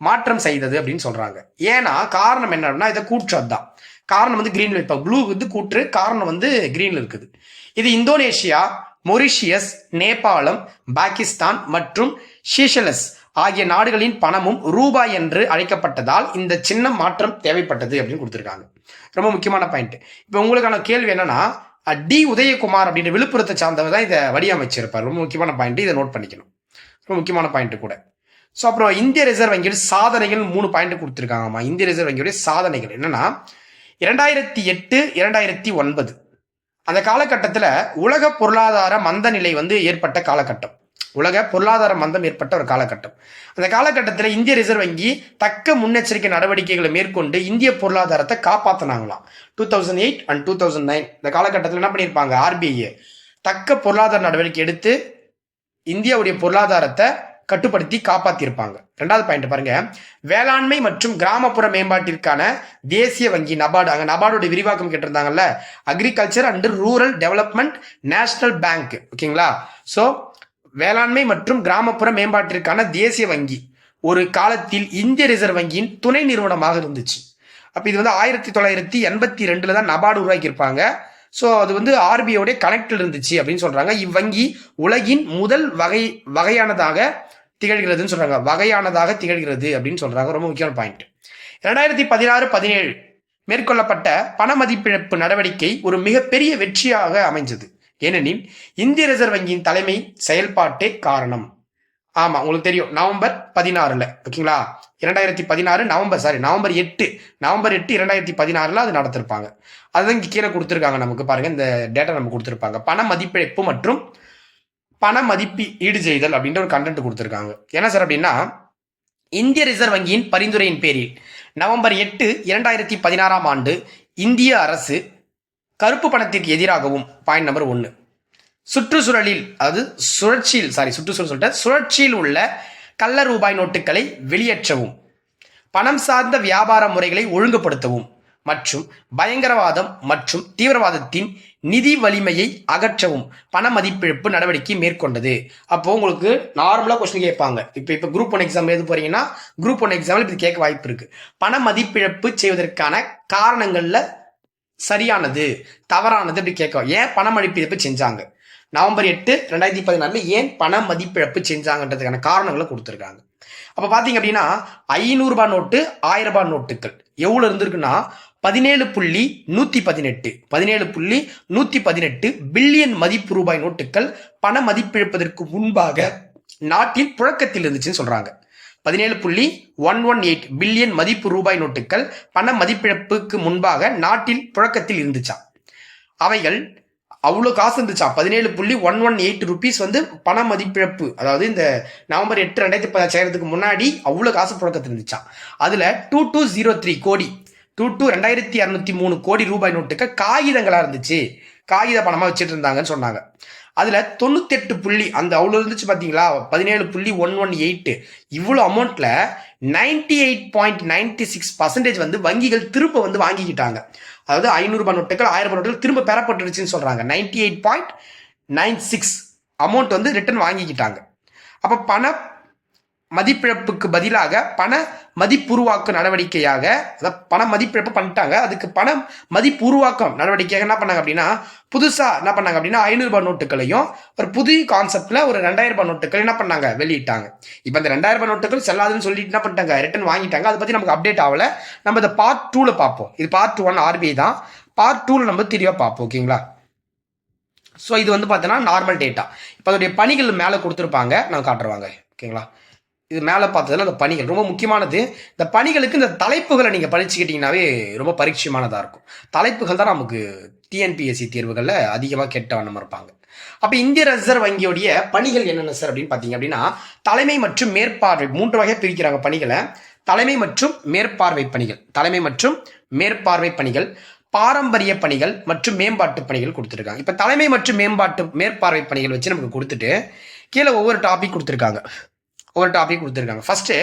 மாற்றம் செய்தது அப்படின்னு சொல்றாங்க. ஏன்னா காரணம் என்ன அப்படின்னா, இதை கூற்று, அதுதான் காரணம். வந்து கிரீன்ல இருப்பாங்க, ப்ளூ வந்து கூற்று, காரணம் வந்து கிரீன்ல இருக்குது. இது இந்தோனேஷியா, மொரிஷியஸ், நேபாளம், பாகிஸ்தான் மற்றும் ஷீஷலஸ் ஆகிய நாடுகளின் பணமும் ரூபாய் என்று அழைக்கப்பட்டதால் இந்த சின்னம் மாற்றம் தேவைப்பட்டது அப்படின்னு கொடுத்துருக்காங்க. ரொம்ப முக்கியமான பாயிண்ட். இப்போ உங்களுக்கான கேள்வி என்னன்னா, டி உதயகுமார் அப்படின்ற விழுப்புரத்தை சார்ந்தவர் தான் இதை வடிவமைச்சிருப்பார். ரொம்ப முக்கியமான பாயிண்ட், இதை நோட் பண்ணிக்கணும். ரொம்ப முக்கியமான பாயிண்ட் கூட. ஸோ அப்புறம் இந்திய ரிசர்வ் வங்கியோட சாதனைகள் 3 பாயிண்ட் கொடுத்துருக்காங்கம்மா. இந்திய ரிசர்வ் வங்கியோட சாதனைகள் என்னன்னா, 2008, 2009 அந்த காலகட்டத்தில் உலக பொருளாதார மந்த நிலை வந்து ஏற்பட்ட காலகட்டம். உலக பொருளாதார மந்தம் ஏற்பட்ட ஒரு காலகட்டம். அந்த காலகட்டத்தில் இந்திய ரிசர்வ் வங்கி தக்க முன்னெச்சரிக்கை நடவடிக்கைகளை மேற்கொண்டு இந்திய பொருளாதாரத்தை காப்பாற்றினாங்களாம். 2008 and 2009 இந்த காலகட்டத்தில் என்ன பண்ணியிருப்பாங்க, ஆர்பிஐ தக்க பொருளாதார நடவடிக்கை எடுத்து இந்தியாவுடைய பொருளாதாரத்தை கட்டுப்படுத்தி காப்பாற்றியிருப்பாங்க. 2வது பாயிண்ட் பாருங்க, வேளாண்மை மற்றும் கிராமப்புற மேம்பாட்டிற்கான தேசிய வங்கி நபார்டு, அங்கே நபார்டோட விரிவாக்கம் கேட்டிருந்தாங்கல்ல, agriculture and rural development national bank. ஓகேங்களா, ஸோ வேளாண்மை மற்றும் கிராமப்புற மேம்பாட்டிற்கான தேசிய வங்கி ஒரு காலத்தில் இந்திய ரிசர்வ் வங்கியின் துணை நிறுவனமாக இருந்துச்சு. அப்போ இது வந்து 1982 தான் நபார்டு உருவாக்கியிருப்பாங்க. ஸோ அது வந்து ஆர்பிஐயோட கனெக்டில் இருந்துச்சு அப்படின்னு சொல்றாங்க. இவ்வங்கி உலகின் முதல் வகையானதாக திகழ்கிறதுன்னு சொல்றாங்க, வகையானதாக திகழ்கிறது அப்படின்னு சொல்றாங்க. ரொம்ப முக்கியமான பாயிண்ட். 2016-17 மேற்கொள்ளப்பட்ட பண மதிப்பிழப்பு நடவடிக்கை ஒரு மிகப்பெரிய வெற்றியாக அமைஞ்சது. ஏனெனில் இந்திய ரிசர்வ் வங்கியின் தலைமை செயல்பாட்டே காரணம். ஆமா, உங்களுக்கு தெரியும், நவம்பர் 16, ஓகேங்களா, 2016 நவம்பர் 8 2016 அது நடத்திருப்பாங்க. அதுதான் இங்க கீழே கொடுத்துருக்காங்க நமக்கு. பாருங்க, இந்த டேட்டா நம்ம கொடுத்துருப்பாங்க. பண மதிப்பிழப்பு மற்றும் பண மதிப்பு ஈடு செய்தல் அப்படின்ற ஒரு கண்டென்ட் கொடுத்துருக்காங்க. என்ன சார் அப்படின்னா, இந்திய ரிசர்வ் வங்கியின் பரிந்துரையின் பேரில் நவம்பர் 8, 2016 இந்திய அரசு கருப்பு பணத்திற்கு எதிராகவும், பாயிண்ட் நம்பர் 1, சுற்றுச்சூழலில், அதாவது சுழற்சியில் உள்ள கள்ள ரூபாய் நோட்டுகளை வெளியேற்றவும், பணம் சார்ந்த வியாபார முறைகளை ஒழுங்குபடுத்தவும் மற்றும் பயங்கரவாதம் மற்றும் தீவிரவாதத்தின் நிதி வலிமையை அகற்றவும் பண மதிப்பிழப்பு நடவடிக்கை மேற்கொண்டது. அப்போ உங்களுக்கு நார்மலா கொஸ்டின் கேட்பாங்க. இப்போ குரூப் 1 எக்ஸாம் எழுத போறீங்கன்னா, குரூப் 1 எக்ஸாம்ல இப்படி கேட்க வாய்ப்பு இருக்கு. பண மதிப்பிழப்பு செய்வதற்கான காரணங்கள்ல சரியானது தவறானது அப்படி கேட்க, ஏன் பண மதிப்பிழப்பு செஞ்சாங்க, நவம்பர் 8, 2016 ஏன் பண மதிப்பிழப்பு செஞ்சாங்கன்றதுக்கான காரணங்களை கொடுத்துருக்காங்க. அப்ப பாத்தீங்க அப்படின்னா, 500 ரூபாய் நோட்டு, 1000 ரூபாய் நோட்டுகள் எவ்வளவு இருந்திருக்குன்னா 17.118 பில்லியன் மதிப்பு ரூபாய் நோட்டுகள் பண மதிப்பிழப்பதற்கு முன்பாக நாட்டில் புழக்கத்தில் இருந்துச்சுன்னு சொல்றாங்க. 17.118 பில்லியன் மதிப்பு ரூபாய் நோட்டுகள் பண மதிப்பிழப்புக்கு முன்பாக நாட்டில் புழக்கத்தில் இருந்துச்சா. அவைகள் அவ்வளோ காசு இருந்துச்சா, 17.118 ருபீஸ் வந்து பண மதிப்பிழப்பு, அதாவது இந்த நவம்பர் 8, 2010 செய்யறதுக்கு முன்னாடி அவ்வளோ காசு புழக்கத்தில் இருந்துச்சா. அதுல 2203 கோடி 22,203 கோடி ரூபாய் நோட்டுகள் காகிதங்களா இருந்துச்சு, காகித பணமா வச்சுட்டு இருந்தாங்கன்னு சொன்னாங்க. அதுல 98 புள்ளி அந்த அவ்வளோ இருந்துச்சு பார்த்தீங்களா, 17.118 இவ்வளோ அமௌண்ட்ல 98.96% வந்து வங்கிகள் திரும்ப வந்து வாங்கிக்கிட்டாங்க. அதாவது 500 ரூபாய் நோட்டுகள் 1000 ரூபாய் நோட்டுகள் திரும்ப பெறப்பட்டுருச்சுன்னு சொல்றாங்க. 98.96 அமௌண்ட் வந்து ரிட்டர்ன் வாங்கிக்கிட்டாங்க. அப்ப பண மதிப்பிழப்புக்கு பதிலாக பண மதிப்புருவாக்க நடவடிக்கையாக, அதாவது பண மதிப்பிழப்பு பண்ணிட்டாங்க, அதுக்கு பண மதிப்பு உருவாக்கம் நடவடிக்கையாக என்ன பண்ணாங்க அப்படின்னா புதுசா என்ன பண்ணாங்க அப்படின்னா 500 ரூபாய் நோட்டுகளையும் ஒரு புதிய கான்செப்ட்ல ஒரு 2000 ரூபாய் நோட்டுகள் என்ன பண்ணாங்க வெளியிட்டாங்க. இப்போ இந்த 2000 ரூபாய் நோட்டுகள் செல்லாதுன்னு சொல்லிட்டு என்ன பண்ணிட்டாங்க, ரிட்டர்ன் வாங்கிட்டாங்க. அதை பத்தி நமக்கு அப்டேட் ஆகல. நம்ம இதை பார்ட் 2ல பார்ப்போம். இது பார்ட் 1 ஆர்பிஐ தான், பார்ட் 2ல நம்ம தெளிவாக பார்ப்போம். ஓகேங்களா? ஸோ இது வந்து பார்த்தீங்கன்னா நார்மல் டேட்டா. இப்போ அதோடைய பணிகள் மேலே கொடுத்துருப்பாங்க, நான் காட்டுருவாங்க. ஓகேங்களா? இது மேலே பார்த்ததுல அந்த பணிகள் ரொம்ப முக்கியமானது. இந்த பணிகளுக்கு இந்த தலைப்புகளை நீங்கள் படிச்சுக்கிட்டீங்கன்னாவே ரொம்ப பரிச்சயமானதாக இருக்கும். தலைப்புகள் தான் நமக்கு டிஎன்பிஎஸ்சி தேர்வுகளில் அதிகமாக கேட்ட வண்ணம் இருப்பாங்க. அப்போ இந்திய ரிசர்வ் வங்கியோடைய பணிகள் என்னென்ன சார் அப்படின்னு பார்த்தீங்க அப்படின்னா, தலைமை மற்றும் மேற்பார்வை 3 வகையாக பிரிக்கிறாங்க பணிகளை. தலைமை மற்றும் மேற்பார்வை பணிகள், தலைமை மற்றும் மேற்பார்வை பணிகள், பாரம்பரிய பணிகள் மற்றும் மேம்பாட்டு பணிகள் கொடுத்துருக்காங்க. இப்போ தலைமை மற்றும் மேற்பார்வை பணிகள் வச்சு நமக்கு கொடுத்துட்டு கீழே ஒவ்வொரு டாபிக் கொடுத்துருக்காங்க. ஃபர்ஸ்ட்,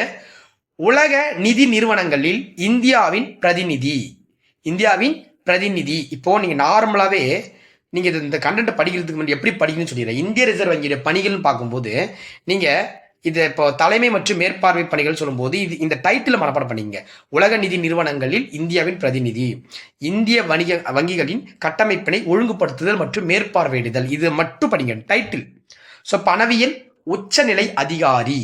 உலக நிதி நிறுவனங்களில் இந்தியாவின் பிரதிநிதி. இப்போ நீங்க நார்மலாவே நீங்க இந்த கண்டென்ட் படிக்கிறதுக்கு முன்னாடி எப்படி படிக்கணும்னு சொல்லிடுறேன். இந்திய ரிசர்வ் வங்கியோட பணிகள்னு பார்க்கும்போது நீங்க இது இப்போ தலைமை மற்றும் மேற்பார்வை பணிகள் சொல்லும்போது இந்த டைட்டில் மனப்பாடம் பண்ணீங்க. உலக நிதி நிறுவனங்களில் இந்தியாவின் பிரதிநிதி, இந்திய வங்கிகளின் கட்டமைப்பினை ஒழுங்குபடுத்துதல் மற்றும் மேற்பார்வையிடுதல், இது மட்டும் படிங்க டைட்டில். ஸோ பணவியல் உச்சநிலை அதிகாரி,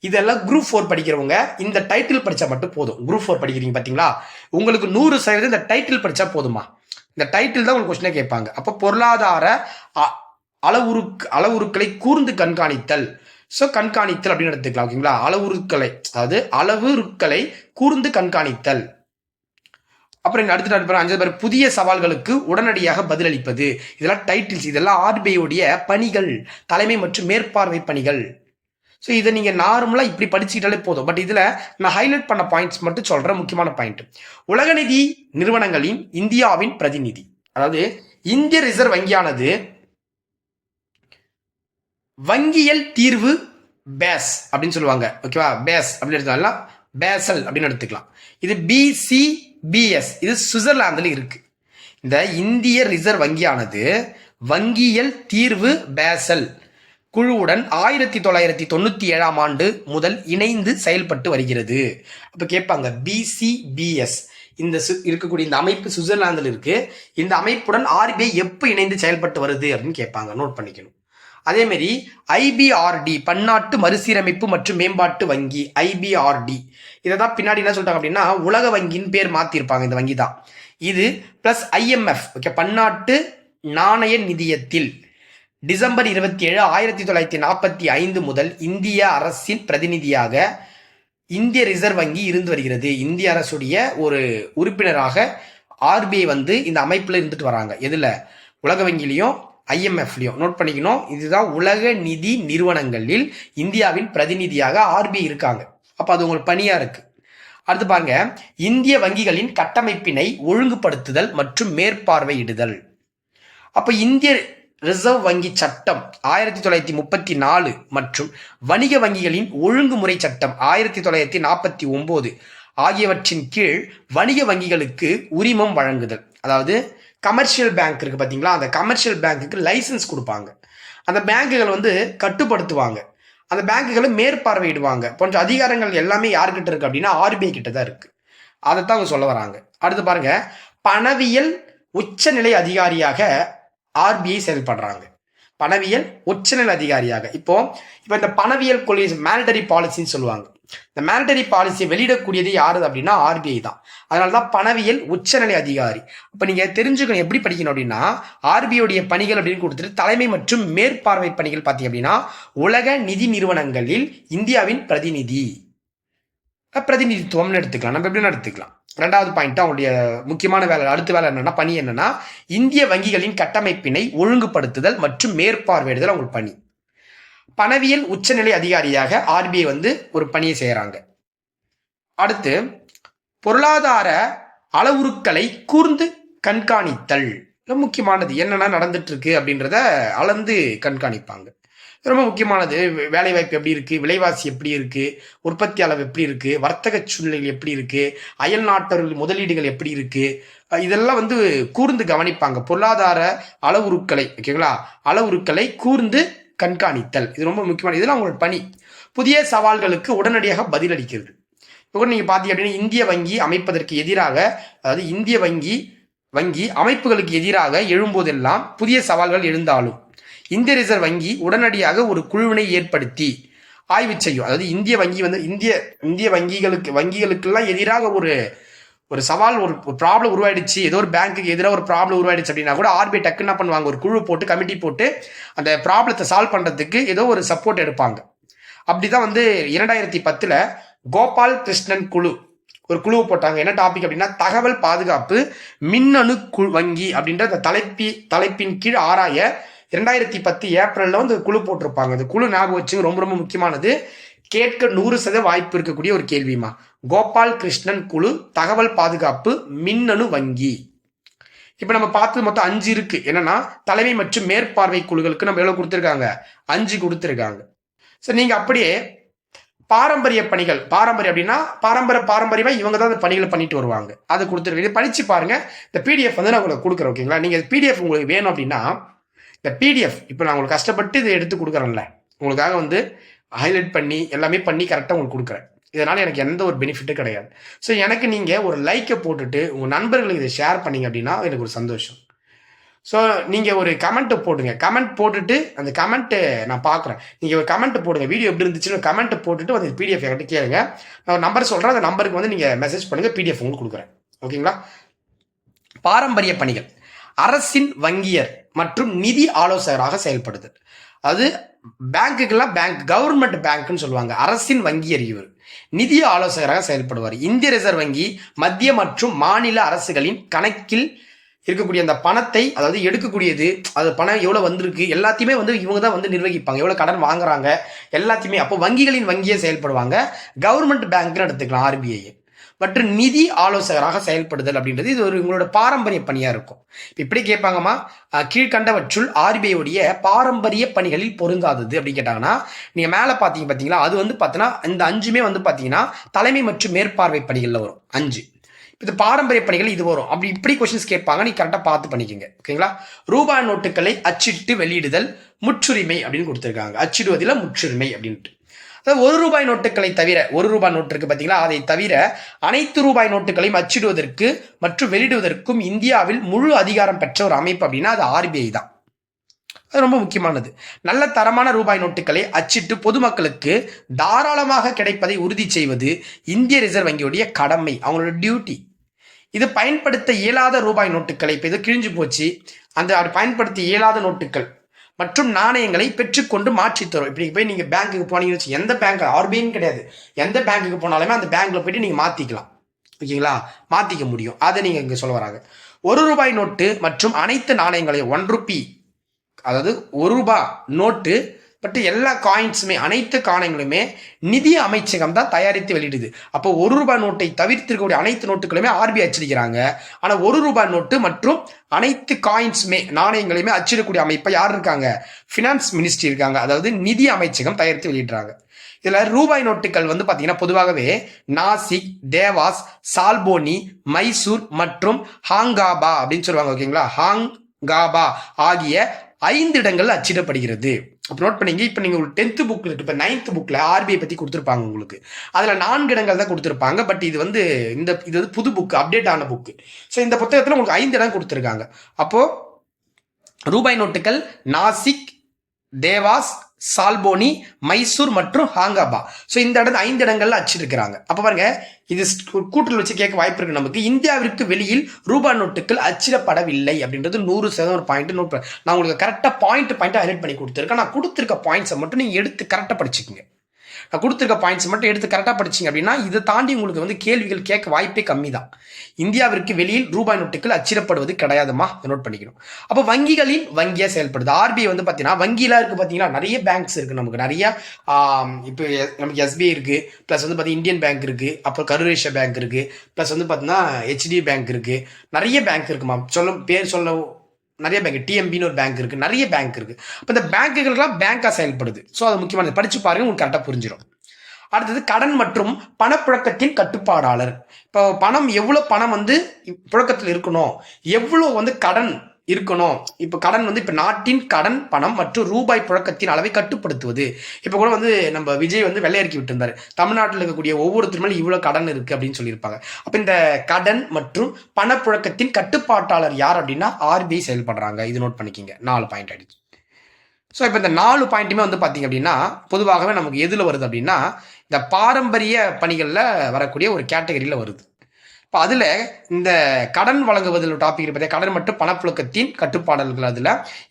இதெல்லாம் குரூப் 4 படிக்கிறவங்க இந்த டைட்டில் படிச்சா மட்டும் போதும். குரூப் 4 படிக்கிறீங்க பாத்தீங்களா, உங்களுக்கு 100% இந்த டைட்டில் படிச்சா போதுமா. இந்த டைட்டில் தான் உங்களுக்கு கொஸ்டினே கேட்பாங்க. அப்போ பொருளாதார அளவுருக்களை கூர்ந்து கண்காணித்தல். ஸோ கண்காணித்தல் அப்படின்னு எடுத்துக்கலாம். ஓகேங்களா? அளவுருக்களை கூர்ந்து கண்காணித்தல். அப்புறம் அடுத்த 5 பேர் புதிய சவால்களுக்கு உடனடியாக பதிலளிப்பது. இதெல்லாம் டைட்டில்ஸ். இதெல்லாம் ஆர்பிஐடைய பணிகள், தலைமை மற்றும் மேற்பார்வை பணிகள். ஸோ இதை நீங்கள் நார்மலாக இப்படி படிச்சுக்கிட்டாலே போதும். பட் இதில் நான் ஹைலைட் பண்ண பாயிண்ட்ஸ் மட்டும் சொல்கிறேன், முக்கியமான பாயிண்ட். உலக நிதி நிறுவனங்களின் இந்தியாவின் பிரதிநிதி, அதாவது இந்திய ரிசர்வ் வங்கியானது வங்கியல் தீர்வு பேஸ் அப்படின்னு சொல்லுவாங்க. ஓகேவா? பேஸ் அப்படின்னு எடுத்துக்கலாம், பேசல் அப்படின்னு எடுத்துக்கலாம். இது பிசிபிஎஸ், இது சுவிட்சர்லாந்தில் இருக்கு. இந்த இந்திய ரிசர்வ் வங்கியானது வங்கியல் தீர்வு பேசல் குழுவுடன் 1997ஆம் ஆண்டு முதல் இணைந்து செயல்பட்டு வருகிறது. அப்ப கேட்பாங்க பிசிபிஎஸ் இந்த இருக்கக்கூடிய இந்த அமைப்பு சுவிட்சர்லாந்தில் இருக்கு. இந்த அமைப்புடன் ஆர்பிஐ எப்போ இணைந்து செயல்பட்டு வருது அப்படின்னு கேட்பாங்க, நோட் பண்ணிக்கணும். அதே மாதிரி ஐபிஆர்டி, பன்னாட்டு மறுசீரமைப்பு மற்றும் மேம்பாட்டு வங்கி, ஐபிஆர்டி, இதை தான் பின்னாடி என்ன சொல்லிட்டாங்க அப்படின்னா உலக வங்கின்னு பேர் மாத்திருப்பாங்க. இந்த வங்கி தான் இது. பிளஸ் ஐஎம்எஃப், ஓகே, பன்னாட்டு நாணய நிதியத்தில் டிசம்பர் 27, 1945 முதல் இந்திய அரசின் பிரதிநிதியாக இந்திய ரிசர்வ் வங்கி இருந்து வருகிறது. இந்திய அரசுடைய ஒரு உறுப்பினராக ஆர்பிஐ வந்து இந்த அமைப்புல இருந்துட்டு வராங்க. எதுல? உலக வங்கிலையும் ஐஎம்எஃப்லையும். நோட் பண்ணிக்கணும். இதுதான் உலக நிதி நிறுவனங்களில் இந்தியாவின் பிரதிநிதியாக ஆர்பிஐ இருக்காங்க. அப்ப அது உங்களுக்கு பணியா இருக்கு. அடுத்து பாருங்க, இந்திய வங்கிகளின் கட்டமைப்பினை ஒழுங்குபடுத்துதல் மற்றும் மேற்பார்வையிடுதல். அப்ப இந்திய ரிசர்வ் வங்கி சட்டம் 1934 மற்றும் வணிக வங்கிகளின் ஒழுங்குமுறை சட்டம் 1949 ஆகியவற்றின் கீழ் வணிக வங்கிகளுக்கு உரிமம் வழங்குதல். அதாவது கமர்ஷியல் பேங்க் இருக்கு பாத்தீங்களா, அந்த கமர்ஷியல் பேங்க்குக்கு லைசன்ஸ் கொடுப்பாங்க. அந்த பேங்குகள் வந்து கட்டுப்படுத்துவாங்க, அந்த பேங்குகளை மேற்பார்வையிடுவாங்க போன்ற அதிகாரங்கள் எல்லாமே யாருக்கிட்ட இருக்கு அப்படின்னா ஆர்பிஐ கிட்ட தான் இருக்கு. அதைத்தான் அவங்க சொல்ல வராங்க. அடுத்து பாருங்க, பணவியல் உச்சநிலை அதிகாரியாக ஆர்பிஐ செயல்படுறாங்க. பணவியல் உச்சநிலை அதிகாரியாக. இப்போ இந்த பணவியல் கொள்கை மானிட்டரி பாலிசின்னு சொல்லுவாங்க. இந்த மானிட்டரி பாலிசியை வெளியிடக்கூடியது யாரு அப்படின்னா ஆர்பிஐ தான். அதனாலதான் பணவியல் உச்சநிலை அதிகாரி. அப்ப நீங்க தெரிஞ்சுக்கணும் எப்படி படிக்கணும் அப்படின்னா ஆர்பிஐடைய பணிகள் அப்படின்னு கொடுத்துட்டு தலைமை மற்றும் மேற்பார்வை பணிகள் பார்த்தீங்க அப்படின்னா உலக நிதி நிறுவனங்களில் இந்தியாவின் பிரதிநிதித்துவம்னு எடுத்துக்கலாம். நம்ம எப்படின்னு எடுத்துக்கலாம். 2வது பாயிண்ட் அவங்களுடைய முக்கியமான வேலை, அடுத்த வேலை என்னன்னா பணி என்னன்னா இந்திய வங்கிகளின் கட்டமைப்பினை ஒழுங்குபடுத்துதல் மற்றும் மேற்பார்வையிடுதல் அவங்களுக்கு பணி. பணவியல் உச்சநிலை அதிகாரியாக ஆர்பிஐ வந்து ஒரு பணியை செய்யறாங்க. அடுத்து பொருளாதார அளவுருக்களை கூர்ந்து கண்காணித்தல். ரொம்ப முக்கியமானது. என்னென்ன நடந்துட்டு இருக்கு அப்படின்றத அளந்து கண்காணிப்பாங்க. ரொம்ப முக்கியமானது. வேலைவாய்ப்பு எப்படி இருக்கு, விலைவாசி எப்படி இருக்கு, உற்பத்தி அளவு எப்படி இருக்கு, வர்த்தக சூழ்நிலை எப்படி இருக்கு, அயல் நாட்டவர்கள் முதலீடுகள் எப்படி இருக்கு, இதெல்லாம் வந்து கூர்ந்து கவனிப்பாங்க. பொருளாதார அளவுருக்களை, ஓகேங்களா, அளவுருக்களை கூர்ந்து கண்காணித்தல் இது ரொம்ப முக்கியமான. இதெல்லாம் அவங்களோட பணி. புதிய சவால்களுக்கு உடனடியாக பதிலளிக்கிறது. இப்போ நீங்க பாத்தீங்க அப்படின்னா இந்திய வங்கி அமைப்பதற்கு எதிராக, அதாவது இந்திய வங்கி அமைப்புகளுக்கு எதிராக எழும்போதெல்லாம் புதிய சவால்கள் எழுந்தாலும் இந்திய ரிசர்வ் வங்கி உடனடியாக ஒரு குழுவினை ஏற்படுத்தி ஆய்வு செய்யும். அதாவது இந்திய வங்கி வந்து இந்திய வங்கிகளுக்கெல்லாம் எதிராக ஒரு சவால், ஒரு ப்ராப்ளம் உருவாயிடுச்சு, ஏதோ ஒரு பேங்க்குக்கு எதிராக ஒரு ப்ராப்ளம் உருவாயிடுச்சு அப்படின்னா கூட ஆர்பிஐ டக்கு என்ன பண்ணுவாங்க, ஒரு குழு போட்டு கமிட்டி போட்டு அந்த ப்ராப்ளத்தை சால்வ் பண்றதுக்கு ஏதோ ஒரு சப்போர்ட் எடுப்பாங்க. அப்படிதான் வந்து 2010 கோபால் கிருஷ்ணன் குழு ஒரு குழுவை போட்டாங்க. என்ன டாபிக் அப்படின்னா தகவல் பாதுகாப்பு மின்னணு வங்கி அப்படின்ற அந்த தலைப்பின் கீழ் ஆராய 2010 ஏப்ரல்ல வந்து குழு போட்டிருப்பாங்க. அந்த குழு ஞாபகம் வச்சு ரொம்ப ரொம்ப முக்கியமானது. கேட்க 100% வாய்ப்பு இருக்கக்கூடிய ஒரு கேள்விமா. கோபால் கிருஷ்ணன் குழு தகவல் பாதுகாப்பு மின்னணு வங்கி. இப்ப நம்ம பார்த்தது மொத்தம் 5 இருக்கு. என்னன்னா தலைமை மற்றும் மேற்பார்வை குழுக்களுக்கு நம்ம எவ்வளவு கொடுத்திருக்காங்க, 5 கொடுத்திருக்காங்க. சரி, நீங்க அப்படியே பாரம்பரிய பணிகள், பாரம்பரியம் அப்படின்னா பாரம்பரியமா இவங்க தான் அந்த பணிகளை பண்ணிட்டு வருவாங்க, அதை கொடுத்துருக்கீங்க. படிச்சு பாருங்க. இந்த பிடிஎஃப் வந்து நான் உங்களுக்கு கொடுக்குறேன், ஓகேங்களா. நீங்க பிடிஎஃப் உங்களுக்கு வேணும் அப்படின்னா இந்த பிடிஎஃப் இப்போ நான் உங்களுக்கு கஷ்டப்பட்டு இதை எடுத்து கொடுக்குறேன்ல, உங்களுக்காக வந்து ஹைலைட் பண்ணி எல்லாமே பண்ணி கரெக்டாக உங்களுக்கு கொடுக்குறேன். இதனால எனக்கு எந்த ஒரு பெனிஃபிட்டும் கிடையாது. ஸோ எனக்கு நீங்க ஒரு லைக்கை போட்டுட்டு உங்க நண்பர்களுக்கு இதை ஷேர் பண்ணீங்க அப்படின்னா எனக்கு ஒரு சந்தோஷம். ஸோ நீங்கள் ஒரு கமெண்ட்டை போடுங்க. கமெண்ட் போட்டுட்டு அந்த கமெண்ட்டை நான் பார்க்குறேன். நீங்கள் ஒரு கமெண்ட் போடுங்க, வீடியோ எப்படி இருந்துச்சுன்னு கமெண்ட்டை போட்டுட்டு அந்த பிடிஎஃப் என்கிட்ட கேளுங்க. நான் ஒரு நம்பர் சொல்கிறேன், அந்த நம்பருக்கு வந்து நீங்கள் மெசேஜ் பண்ணுங்கள், பிடிஎஃப் உங்களுக்கு கொடுக்குறேன், ஓகேங்களா. பாரம்பரிய பணிகள். அரசின் வங்கியர் மற்றும் நிதி ஆலோசகராக செயல்படுது. அது பேங்க்குக்கெல்லாம் கவர்மெண்ட் பேங்க்னு சொல்லுவாங்க. அரசின் வங்கியர் இவர் நிதி ஆலோசகராக செயல்படுவார். இந்திய ரிசர்வ் வங்கி மத்திய மற்றும் மாநில அரசுகளின் கணக்கில் இருக்கக்கூடிய அந்த பணத்தை, அதாவது எடுக்கக்கூடியது, அது பணம் எவ்வளவு வந்திருக்கு எல்லாத்தையுமே வந்து இவங்க தான் வந்து நிர்வகிப்பாங்க. எவ்வளவு கடன் வாங்குறாங்க எல்லாத்தையுமே. அப்போ வங்கிகளின் வங்கியே செயல்படுவாங்க. கவர்மெண்ட் பேங்க்னு எடுத்துக்கலாம் ஆர்பிஐ. மற்றும் நிதி ஆலோசகராக செயல்படுதல் அப்படின்றது இது ஒரு உங்களோட பாரம்பரிய பணியா இருக்கும். இப்படி கேட்பாங்கம்மா, கீழ்கண்டவற்றுள் ஆர்பிஐ உடைய பாரம்பரிய பணிகளில் பொருந்தாதது அப்படின்னு கேட்டாங்கன்னா நீங்க மேல பாத்தீங்களா, அது வந்து பாத்தீங்கன்னா இந்த 5மே வந்து பாத்தீங்கன்னா தலைமை மற்றும் மேற்பார்வை பணிகள்ல வரும் 5. இது பாரம்பரிய பணிகள் இது வரும். அப்படி இப்படி கொஸ்டின்ஸ் கேட்பாங்க, நீ கரெக்டாக பார்த்து பண்ணிக்கோங்க, ஓகேங்களா. ரூபாய் நோட்டுகளை அச்சிட்டு வெளியிடுதல் முற்றுரிமை அப்படின்னு கொடுத்துருக்காங்க. அச்சிடுவதில் முற்றுரிமை அப்படின்ட்டு. அதாவது 1 ரூபாய் நோட்டுகளை தவிர, 1 ரூபாய் நோட்டு இருக்கு பார்த்தீங்களா, அதை தவிர அனைத்து ரூபாய் நோட்டுகளையும் அச்சிடுவதற்கு மற்றும் வெளியிடுவதற்கும் இந்தியாவில் முழு அதிகாரம் பெற்ற ஒரு அமைப்பு அப்படின்னா அது ஆர்பிஐ தான். அது ரொம்ப முக்கியமானது. நல்ல தரமான ரூபாய் நோட்டுகளை அச்சிட்டு பொதுமக்களுக்கு தாராளமாக கிடைப்பதை உறுதி செய்வது இந்திய ரிசர்வ் வங்கியுடைய கடமை, அவங்களோட டியூட்டி. இது பயன்படுத்த இயலாத ரூபாய் நோட்டுகளை, இப்போ இது கிழிஞ்சு போச்சு, அந்த பயன்படுத்த இயலாத நோட்டுகள் மற்றும் நாணயங்களை பெற்றுக்கொண்டு மாற்றி தரும். இப்படி போய் நீங்க பேங்க்குக்கு போனீங்கன்னு வச்சு, எந்த பேங்க், ஆர்பிஐன்னு கிடையாது, எந்த பேங்க்குக்கு போனாலுமே அந்த பேங்க்ல போயிட்டு நீங்க மாத்திக்கலாம், ஓகேங்களா, மாத்திக்க முடியும். அதை நீங்க இங்க சொல்ல வராங்க. 1 ரூபாய் நோட்டு மற்றும் அனைத்து நாணயங்களையும் 1 ரூபி, அதாவது 1 ரூபாய் நோட்டு பட் எல்லா காயின்ஸுமே, அனைத்து காயின்களுமே நிதி அமைச்சகம் தான் தயாரித்து வெளியிடுது. அப்போ 1 ரூபாய் நோட்டை தவிர்த்திருக்கக்கூடிய அனைத்து நோட்டுகளுமே ஆர்பிஐ அச்சிடிக்கிறாங்க. ஆனால் 1 ரூபாய் நோட்டு மற்றும் அனைத்து காயின்ஸுமே நாணயங்களையுமே அச்சிடக்கூடிய அமைப்பை யார் இருக்காங்க, ஃபினான்ஸ் மினிஸ்ட்ரி இருக்காங்க, அதாவது நிதி அமைச்சகம் தயாரித்து வெளியிடுறாங்க. இதுல ரூபாய் நோட்டுகள் வந்து பாத்தீங்கன்னா பொதுவாகவே நாசிக், தேவாஸ், சால்போனி, மைசூர் மற்றும் ஹாங்காபா அப்படின்னு சொல்லுவாங்க, ஓகேங்களா. ஹாங்காபா ஆகிய 5 இடங்கள் அச்சிடப்படுகிறது. அப்போ நோட் பண்ணீங்க. இப்போ நீங்கள் ஒரு 10th புக் இருக்கு, இப்போ 9th புக்கில் ஆர்பிஐ பற்றி கொடுத்துருப்பாங்க உங்களுக்கு. அதில் 4 இடங்கள் தான் கொடுத்துருப்பாங்க. பட் இது வந்து இது வந்து புது புக்கு, அப்டேட் ஆன புக்கு. ஸோ இந்த புத்தகத்தில் உங்களுக்கு 5 இடம் கொடுத்துருக்காங்க. அப்போது ரூபாய் நோட்டுகள் நாசிக், தேவாஸ், சால்போனி, மைசூர் மற்றும் ஹாங்காபா. ஸோ இந்த 5 இடங்கள்ல அச்சிருக்கிறாங்க. அப்போ பாருங்க, இது கூட்டல் வச்சு கேட்க வாய்ப்பு இருக்கு நமக்கு. இந்தியாவிற்கு வெளியில் ரூபாய் நோட்டுகள் அச்சிடப்படவில்லை அப்படின்றது 100% ஒரு பாயிண்ட் நோட். நான் உங்களுக்கு கரெக்டாக பாயிண்ட் ஹைலைட் பண்ணி கொடுத்துருக்கேன். நான் கொடுத்துருக்க பாயிண்ட்ஸை மட்டும் நீங்கள் எடுத்து கரெக்டாக படிச்சுக்கோங்க. நான் கொடுத்துருக்க பாயிண்ட்ஸ் மட்டும் எடுத்து கரெக்டாக படிச்சிங்க அப்படின்னா இதை தாண்டி உங்களுக்கு வந்து கேள்விகள் கேட்க வாய்ப்பே கம்மி தான். இந்தியாவிற்கு வெளியில் ரூபாய் நோட்டுகள் அச்சிடப்படுவது கிடையாதுமா, நோட் பண்ணிக்கணும். அப்போ வங்கிகளின் வங்கியாக செயல்படுது ஆர்பிஐ. வந்து பார்த்தீங்கன்னா வங்கியெல்லாம் இருக்குது பார்த்தீங்கன்னா, நிறைய பேங்க்ஸ் இருக்குது நமக்கு, நிறைய இப்போ நமக்கு எஸ்பிஐ இருக்குது, ப்ளஸ் வந்து பார்த்தீங்கன்னா இந்தியன் பேங்க் இருக்குது, அப்புறம் கரூர் வைஸ்யா பேங்க் இருக்குது, ப்ளஸ் வந்து பார்த்தீங்கன்னா ஹெச்டி பேங்க் இருக்குது, நிறைய பேங்க் இருக்குமா. பேர் சொல்ல நிறைய பேங்க், டிஎம்பின்னு ஒரு பேங்க் இருக்கு, நிறைய பேங்க் இருக்கு. அப்போ இந்த பேங்குகள்லாம் பேங்காக செயல்படுது. ஸோ அது முக்கியமானது, படிச்சு பாருங்க, உங்களுக்கு கரெக்டாக புரிஞ்சிடும். அடுத்தது கடன் மற்றும் பணப்புழக்கத்தின் கட்டுப்பாடாளர். இப்போ பணம் எவ்வளோ பணம் வந்து புழக்கத்தில் இருக்கணும், எவ்வளோ வந்து கடன் இருக்கணும். இப்போ கடன் வந்து இப்போ நாட்டின் கடன் பணம் மற்றும் ரூபாய் புழக்கத்தின் அளவை கட்டுப்படுத்துவது. இப்போ கூட வந்து நம்ம விஜய் வந்து வெள்ளை அறிக்கை விட்டுருந்தாரு, தமிழ்நாட்டில் இருக்கக்கூடிய ஒவ்வொருத்தர் மேலும் இவ்வளோ கடன் இருக்கு அப்படின்னு சொல்லியிருப்பாங்க. அப்போ இந்த கடன் மற்றும் பணப்புழக்கத்தின் கட்டுப்பாட்டாளர் யார் அப்படின்னா ஆர்பிஐ செயல்படுறாங்க. இது நோட் பண்ணிக்கிங்க, 4 பாயிண்ட் ஆயிடுச்சு. ஸோ இப்போ இந்த 4 பாயிண்ட்டுமே வந்து பார்த்தீங்க அப்படின்னா பொதுவாகவே நமக்கு எதில் வருது அப்படின்னா இந்த பாரம்பரிய பணிகளில் வரக்கூடிய ஒரு கேட்டகரியில் வருது. இப்போ அதில் இந்த கடன் வழங்குவதில் டாபிக் பார்த்தீங்கன்னா கடன் மற்றும் பணப்புழக்கத்தின் கட்டுப்பாடல்கள், அதில்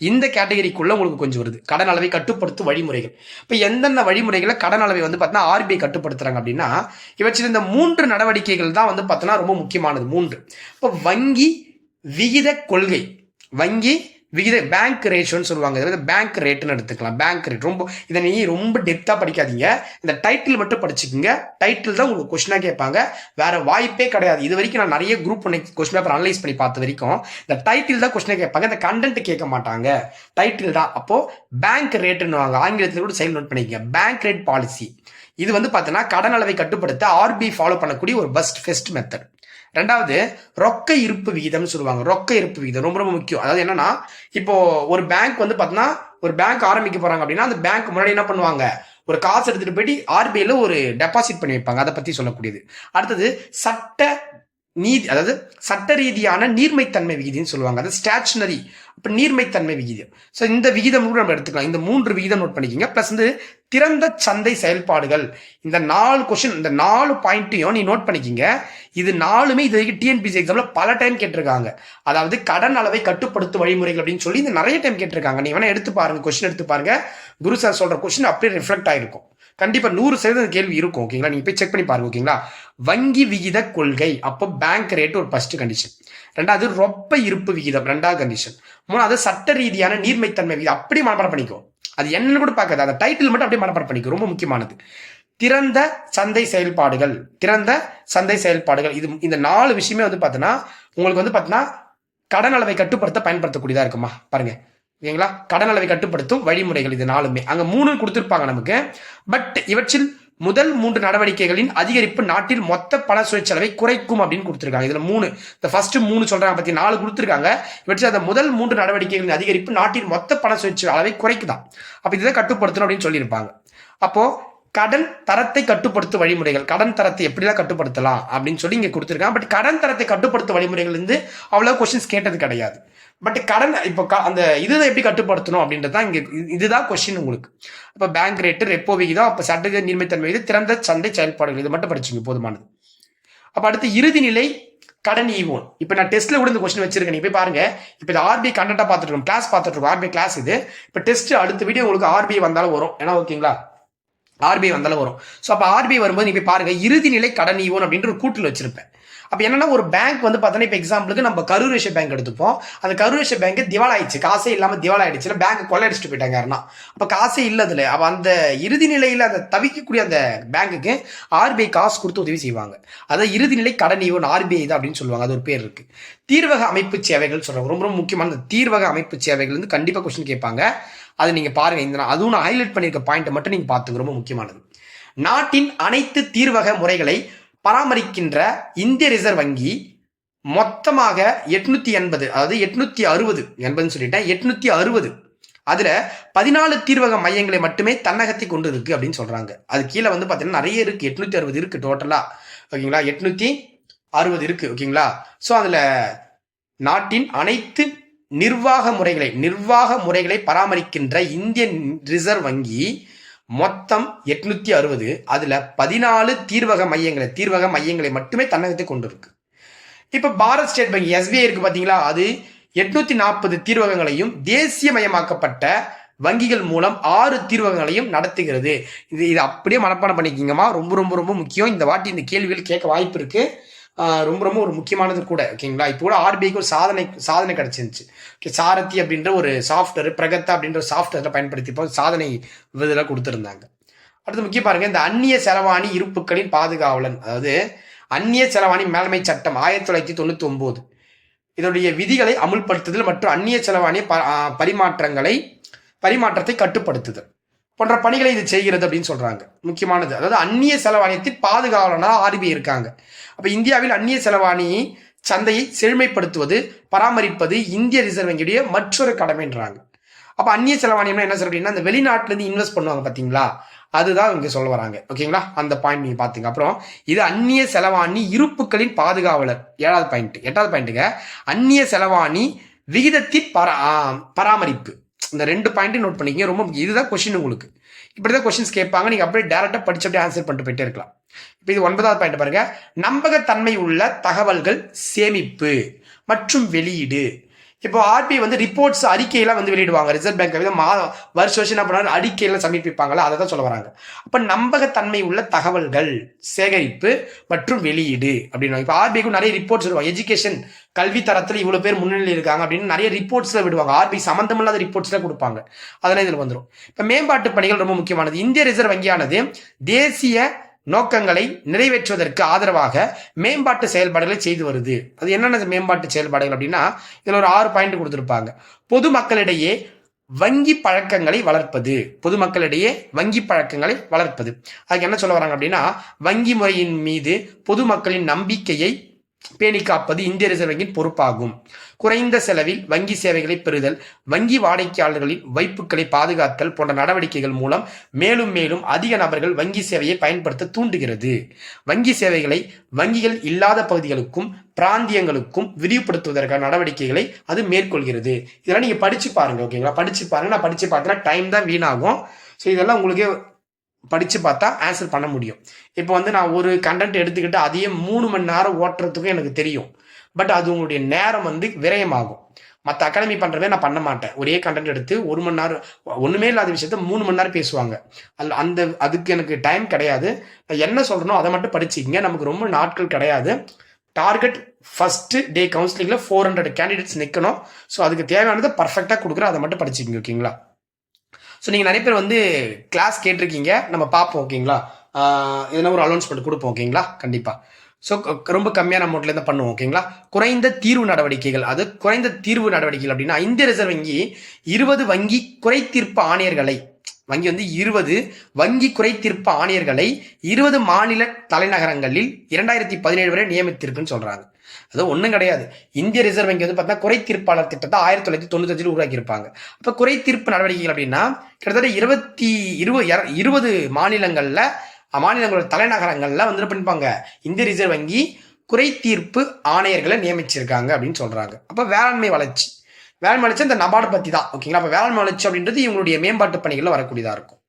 இந்த கேட்டகரிக்குள்ளே உங்களுக்கு கொஞ்சம் வருது. கடன் அளவை கட்டுப்படுத்தும் வழிமுறைகள். இப்போ எந்தெந்த வழிமுறைகளை கடன் அளவை வந்து பார்த்தீங்கன்னா ஆர்பிஐ கட்டுப்படுத்துறாங்க அப்படின்னா இவற்றில் இந்த 3 நடவடிக்கைகள் தான் வந்து பார்த்தோன்னா ரொம்ப முக்கியமானது. 3. இப்போ வங்கி விகித கொள்கை, வங்கி விகித பேங்க் ரேஷியோன்னு சொல்லுவாங்க. அதாவது பேங்க் ரேட்டுன்னு எடுத்துக்கலாம். பேங்க் ரேட் ரொம்ப இதை நீ ரொம்ப டெப்த்தாக படிக்காதீங்க, இந்த டைட்டில் மட்டும் படிச்சுக்கோங்க. டைட்டில் தான் உங்களுக்கு கொஸ்டினாக கேட்பாங்க, வேற வாய்ப்பே கிடையாது. இது வரைக்கும் நான் நிறைய குரூப் கொஸ்டின் பேப்பர் அனலைஸ் பண்ணி பார்த்த வரைக்கும் இந்த டைட்டில் தான் கொஸ்டினாக கேட்பாங்க, இந்த கண்டென்ட் கேட்க மாட்டாங்க. டைட்டில் தான். அப்போ பேங்க் ரேட்டுன்னு வாங்க, ஆங்கிலத்தில் கூட சைன் நோட் பண்ணிக்கங்க. பேங்க் ரேட் பாலிசி இது வந்து பார்த்தீங்கன்னா கடன் அளவை கட்டுப்படுத்த ஆர்பிஐ ஃபாலோ பண்ணக்கூடிய ஒரு பெஸ்ட் மெத்தட். 2வது ரொக்க இருப்பு விகிதம்னு சொல்லுவாங்க. ரொக்க இருப்பு விகிதம் ரொம்ப ரொம்ப முக்கியம். அதாவது என்னன்னா இப்போ ஒரு பேங்க் வந்து பார்த்தீங்கன்னா ஒரு பேங்க் ஆரம்பிக்க போறாங்க அப்படின்னா அந்த பேங்க் முன்னாடி என்ன பண்ணுவாங்க, ஒரு காசு எடுத்துட்டு போயிட்டு ஆர்பிஐல ஒரு டெபாசிட் பண்ணி வைப்பாங்க. அதை பத்தி சொல்லக்கூடியது. அடுத்தது சட்ட நீதி, அதாவது சட்ட ரீதியான நீர்மைத்தன்மை விகிதம்னு சொல்லுவாங்க. அது ஸ்டாச்சுனரி, இப்போ நீர்மைத்தன்மை விகிதம். ஸோ இந்த விகிதம் கூட நம்ம எடுத்துக்கலாம். இந்த 3 விகிதம் நோட் பண்ணிக்கிங்க. ப்ளஸ் வந்து திறந்த சந்தை செயல்பாடுகள். இந்த 4 கொஸ்டின், இந்த 4 பாயிண்ட்டையும் நீ நோட் பண்ணிக்கிங்க. இது 4மே இது வரைக்கும் டிஎன்பிசி எக்ஸாம்ல பல டைம் கேட்டிருக்காங்க. அதாவது கடன் அளவை கட்டுப்படுத்தும் வழிமுறைகள் அப்படின்னு சொல்லி இந்த நிறைய டைம் கேட்டிருக்காங்க. நீ வேணா எடுத்து பாருங்க, கொஸ்டின் எடுத்து பாருங்க. குரு சார் சொல்ற கொஸ்டின் அப்படியே ரிஃப்ளெக்ட் ஆயிருக்கும். கண்டிப்பா 100% கேள்வி இருக்கும். ஓகேங்களா, நீங்க போய் செக் பண்ணி பாருங்க. ஓகேங்களா, வங்கி விகித கொள்கை, அப்போ பேங்க் ரேட் ஒரு ஃபர்ஸ்ட் கண்டிஷன். 2வது ரொப்ப இருப்பு விகிதம் 2வது கண்டிஷன். 3வது சட்ட ரீதியான நீர்மைத்தன்மை விகிதம். அப்படியே மனப்பாடம் பண்ணிக்கோ, அது என்னன்னு கூட பார்க்காது, அந்த டைட்டில் மட்டும் அப்படியே மனப்பாடம் பண்ணிக்கோ, ரொம்ப முக்கியமானது. திறந்த சந்தை செயல்பாடுகள், திறந்த சந்தை செயல்பாடுகள். இது இந்த 4 விஷயமே வந்து பார்த்தீங்கன்னா உங்களுக்கு வந்து பார்த்தீங்கன்னா கடன் அளவை கட்டுப்படுத்த பயன்படுத்தக்கூடியதா இருக்குமா பாருங்க. ஓகேங்களா, கடன் அளவை கட்டுப்படுத்தும் வழிமுறைகள் இது 4மே அங்க 3 கொடுத்திருப்பாங்க நமக்கு. பட் இவற்றில் முதல் 3 நடவடிக்கைகளின் அதிகரிப்பு நாட்டில் மொத்த பண சுழற்சி குறைக்கும் அப்படின்னு கொடுத்திருக்காங்க. இதுல 3, இந்த ஃபர்ஸ்ட் 3 சொல்றாங்க பத்தி 4 கொடுத்திருக்காங்க. இவற்றில் அந்த முதல் 3 நடவடிக்கைகளின் அதிகரிப்பு நாட்டின் மொத்த பண சுழற்சி அளவை குறைக்குதான். அப்ப இதுதான் கட்டுப்படுத்தணும் அப்படின்னு சொல்லியிருப்பாங்க. அப்போ கடன் தரத்தை கட்டுப்படுத்தும் வழிமுறைகள், கடன் தரத்தை எப்படிலாம் கட்டுப்படுத்தலாம் அப்படின்னு சொல்லி இங்க கொடுத்திருக்காங்க. பட் கடன் தரத்தை கட்டுப்படுத்தும் வழிமுறைகள் இருந்து அவ்வளவு கொஸ்டின்ஸ் கேட்டது கிடையாது. பட் கடன் இப்போ அந்த இதுதான் எப்படி கட்டுப்படுத்தணும் அப்படின்றது தான் இங்க, இதுதான் கொஸ்டின் உங்களுக்கு. அப்போ பேங்க் ரேட்டு, ரெப்போ விகிதம், அப்போ சட்ட நீர்மைத்தன்மை விகிதம், திறந்த சந்தை செயல்பாடுகள், இது மட்டும் படிச்சுங்க போதுமானது. அப்போ அடுத்து இறுதி நிலை கடன் ஈவோன். இப்போ நான் டெஸ்ட்ல கூட இந்த கொஸ்டின் வச்சிருக்கேன், நீ போய் பாருங்க. இப்போ இது ஆர்பிஐ கண்டென்ட்டா பார்த்துட்டு இருக்கோம், கிளாஸ் பார்த்துட்டு இருக்கோம், ஆர்பிஐ கிளாஸ் இது. இப்போ டெஸ்ட் அடுத்த வீடியோ உங்களுக்கு ஆர்பிஐ வந்தாலும் வரும், ஏன்னா ஓகேங்களா ஆர்பிஐ வந்தாலும் வரும். ஸோ அப்போ ஆர்பிஐ வரும்போது நீ போய் பாருங்க, இறுதி நிலை கடன் ஈவோன் அப்படின்ற ஒரு கூட்டில் வச்சிருப்பேன். அப்போ என்னன்னா ஒரு பேங்க் வந்து பார்த்தோன்னா இப்போ எக்ஸாம்பிளுக்கு நம்ம கரூர் வைஸ்யா பேங்க் எடுத்துப்போம். அந்த கரூர் வைஸ்யா பேங்க் திவால் ஆயிடுச்சு, காசே இல்லாமல் திவால் ஆயிடுச்சு, பேங்க் கொள்ளையடிச்சிட்டு போயிட்டாங்க யாருன்னா. அப்போ காசே இல்லதுல, அப்போ அந்த இறுதி நிலையில் அந்த தவிக்கக்கூடிய அந்த பேங்குக்கு ஆர்பிஐ காசு கொடுத்து உதவி செய்வாங்க. அதாவது இறுதி நிலை கடன் ஈவோன் ஆர்பிஐ தான் அப்படின்னு சொல்லுவாங்க. அது ஒரு பேர் இருக்கு. தீர்வக அமைப்பு சேவைகள் சொல்றாங்க, ரொம்ப ரொம்ப முக்கியமான தீர்வக அமைப்பு சேவைகள் வந்து கண்டிப்பாக கொஸ்டின் கேட்பாங்க. அது நீங்க பாருங்க, இந்த அதுவும் நான் ஹைலைட் பண்ணியிருக்க பாயிண்ட் மட்டும் நீங்க பார்த்துங்க, ரொம்ப முக்கியமானது. நாட்டின் அனைத்து தீர்வக முறைகளை பராமரிக்கின்ற இந்திய ரிசர்வ் வங்கி மொத்தமாக 880, அதாவது 860 சொல்லிட்டேன், 860 அதுல 14 தீர்வக மையங்களை மட்டுமே தன்னகத்தை கொண்டு இருக்கு அப்படின்னு சொல்றாங்க. அது கீழே வந்து பாத்தீங்கன்னா நிறைய இருக்கு, 860 இருக்கு டோட்டலா. ஓகேங்களா, 860 இருக்கு. ஓகேங்களா, சோ அதுல நாட்டின் அனைத்து நிர்வாக முறைகளை பராமரிக்கின்ற இந்திய ரிசர்வ் வங்கி மொத்தம் 860, அதுல 14 தீர்வக மையங்களை மட்டுமே தன்னகத்தை கொண்டு இருக்கு. இப்ப பாரத் ஸ்டேட் வங்கி எஸ்பிஐ இருக்கு பாத்தீங்களா, அது 840 தீர்வகங்களையும் தேசியமயமாக்கப்பட்ட வங்கிகள் மூலம் 6 தீர்வகங்களையும் நடத்துகிறது. இது அப்படியே மனப்பாடம் பண்ணிக்கிங்கம்மா, ரொம்ப ரொம்ப ரொம்ப முக்கியம். இந்த வாட்டி இந்த கேள்விகள் கேட்க வாய்ப்பு இருக்கு, ரொம்ப ரொம்ப ஒரு முக்கியமானது கூட. ஓகேங்களா, இப்போ கூட ஆர்பிஐக்கு ஒரு சாதனை கிடைச்சிருந்துச்சு. ஓகே, சாரதி அப்படின்ற ஒரு சாஃப்ட்வேர், பிரகத்தா அப்படின்ற ஒரு சாஃப்ட்வேரை பயன்படுத்தி சாதனை விருதெல்லாம் கொடுத்துருந்தாங்க. அடுத்து முக்கிய பாருங்க, இந்த அந்நிய செலவாணி இருப்புகளின் பாதுகாவலன், அதாவது அந்நிய செலவாணி மேலாண்மை சட்டம் 1999. இதனுடைய விதிகளை அமுல்படுத்துதல் மற்றும் அந்நிய செலவாணி பரிமாற்றத்தை கட்டுப்படுத்துதல் போன்ற பணிகளை இது செய்கிறது அப்படின்னு சொல்றாங்க. முக்கியமானது, அதாவது அந்நிய செலவாணியத்தின் பாதுகாவலனாக ஆர்பிஐ இருக்காங்க. அப்ப இந்தியாவில் அந்நிய செலவாணி சந்தையை செழுமைப்படுத்துவது, பராமரிப்பது இந்திய ரிசர்வ் வங்கியுடைய மற்றொரு கடமைன்றாங்க. அப்ப அந்நிய செலவாணியம்னா என்ன சொல்ற அப்படின்னா, அந்த வெளிநாட்டுல இருந்து இன்வெஸ்ட் பண்ணுவாங்க பாத்தீங்களா, அதுதான் இங்க சொல்ல வராங்க. ஓகேங்களா, அந்த பாயிண்ட் நீங்க பாத்துங்க. அப்புறம் இது அந்நிய செலவாணி இருப்புகளின் பாதுகாவலர். 8வது பாயிண்ட்டுங்க, அந்நிய செலவாணி விகிதத்தின் பராமரிப்பு. இந்த 2 பாயிண்ட் நோட் பண்ணிக்கங்க, ரொம்ப முக்கியம். இதுதான் கொஸ்டின். உங்களுக்கு இப்படிதான் கொஸ்டின்ஸ் கேட்பாங்க, நீங்க அப்படியே டைரக்டா படிச்சு அப்படியே ஆன்சர் பண்ணிட்டு போயிட்டே இருக்கலாம். இப்போ இது 9வது பாயிண்ட் பாருங்க, நம்பகத்தன்மை உள்ள தகவல்கள் சேமிப்பு மற்றும் வெளியீடு. இப்போ ஆர்பிஐ வந்து ரிப்போர்ட்ஸ் அறிக்கையெல்லாம் வந்து வெளியிடுவாங்க. ரிசர்வ் பேங்க் வருஷம் என்ன பண்ணாலும் அறிக்கையெல்லாம் சமர்ப்பிப்பாங்களா, அதை தான் சொல்ல வராங்க. அப்ப நம்பகத்தன்மை உள்ள தகவல்கள் சேகரிப்பு மற்றும் வெளியீடு அப்படின்னா, இப்போ ஆர்பிஐக்கு நிறைய ரிப்போர்ட்ஸ் விடுவாங்க. எஜுகேஷன் கல்வி தரத்தில் இவ்வளவு பேர் முன்னிலையில் இருக்காங்க அப்படின்னு நிறைய ரிப்போர்ட்ஸ்ல விடுவாங்க. ஆர்பிஐ சம்பந்தமில்லாத ரிப்போர்ட்ஸ்ல கொடுப்பாங்க, அதெல்லாம் இதில் வந்துடும். இப்போ மேம்பாட்டு பணிகள் ரொம்ப முக்கியமானது. இந்திய ரிசர்வ் வங்கியானது தேசிய நோக்கங்களை நிறைவேற்றுவதற்கு ஆதரவாக மேம்பாட்டு செயல்பாடுகளை செய்து வருது. அது என்னென்ன மேம்பாட்டு செயல்பாடுகள் அப்படின்னா, இதுல ஒரு 6 பாயிண்ட் கொடுத்திருப்பாங்க. பொதுமக்களிடையே வங்கி பழக்கங்களை வளர்ப்பது. பொதுமக்களிடையே வங்கி பழக்கங்களை வளர்ப்பது, அதுக்கு என்ன சொல்ல வராங்க அப்படின்னா, வங்கி முறையின் மீது பொதுமக்களின் நம்பிக்கையை பேணி காப்பது இந்திய ரிசர்வ் வங்கியின் பொறுப்பாகும். குறைந்த செலவில் வங்கி சேவைகளை பெறுதல், வங்கி வாடிக்கையாளர்களின் வைப்புகளை பாதுகாத்தல் போன்ற நடவடிக்கைகள் மூலம் மேலும் மேலும் அதிக நபர்கள் வங்கி சேவையை பயன்படுத்த தூண்டுகிறது. வங்கி சேவைகளை வங்கிகள் இல்லாத பகுதிகளுக்கும் பிராந்தியங்களுக்கும் விரிவுபடுத்துவதற்கான நடவடிக்கைகளை அது மேற்கொள்கிறது. இதெல்லாம் நீங்க படிச்சு பாருங்க. ஓகேங்களா, படிச்சு பாருங்க. நான் படிச்சு பார்த்தேன்னா டைம் தான் வீணாகும். ஸோ இதெல்லாம் உங்களுக்கு படிச்சு பார்த்தா ஆன்சர் பண்ண முடியும். இப்போ வந்து நான் ஒரு கண்டென்ட் எடுத்துக்கிட்டு அதையே 3 மணி நேரம் ஓட்டுறதுக்கும் எனக்கு தெரியும். பட் அது உங்களுடைய நேரம் வந்து விரயமாகும். மற்ற அகாடமி பண்றவே நான் பண்ண மாட்டேன். ஒரே கண்டென்ட் எடுத்து 1 மணி நேரம் ஒண்ணுமே இல்லாத விஷயத்த 3 மணி நேரம் பேசுவாங்க. அதுக்கு எனக்கு டைம் கிடையாது. நான் என்ன சொல்றேனோ அதை மட்டும் படிச்சுக்கிங்க. நமக்கு ரொம்ப நாட்கள் கிடையாது. டார்கெட் ஃபர்ஸ்ட் டே கவுன்சிலிங்ல 400 கேண்டிடேட்ஸ் நிற்கணும். ஸோ அதுக்கு தேவையானதை பர்ஃபெக்டா கொடுக்குறேன், அதை மட்டும் படிச்சுக்கிங்க. ஓகேங்களா, ஸோ நீங்கள் நிறைய பேர் வந்து கிளாஸ் கேட்டிருக்கீங்க, நம்ம பார்ப்போம். ஓகேங்களா, எதனா ஒரு அனௌன்ஸ்மெண்ட் கொடுப்போம். ஓகேங்களா, கண்டிப்பாக. ஸோ ரொம்ப கம்மியான அமௌண்ட்ல தான் பண்ணுவோம். ஓகேங்களா, குறைந்த தீர்வு நடவடிக்கைகள். அது குறைந்த தீர்வு நடவடிக்கைகள் அப்படின்னா, இந்திய ரிசர்வ் வங்கி 20 வங்கி குறைதீர்ப்பு ஆணையர்களை, வங்கி வந்து 20 வங்கி குறைதீர்ப்பு ஆணையர்களை 20 மாநில தலைநகரங்களில் 2017 வரை நியமித்திருக்குன்னு சொல்றாங்க. அது ஒன்றும் கிடையாது. இந்திய ரிசர்வ் வங்கி வந்து பார்த்தீங்கன்னா குறை தீர்ப்பாளர் திட்டத்தை 1995 உருவாக்கி இருப்பாங்க. அப்போ குறை தீர்ப்பு நடவடிக்கைகள் அப்படின்னா கிட்டத்தட்ட 20 மாநிலங்களோட தலைநகரங்கள்ல வந்து என்ன பண்ணிப்பாங்க, இந்திய ரிசர்வ் வங்கி குறை தீர்ப்பு ஆணையர்களை நியமிச்சிருக்காங்க அப்படின்னு சொல்றாங்க. அப்போ வேளாண்மை வளர்ச்சி இந்த நபார்டு பத்தி தான். ஓகேங்களா, அப்போ வேளாண்மை வளர்ச்சி அப்படின்றது இவங்களுடைய மேம்பாட்டு பணிகளில் வரக்கூடியதா இருக்கும்.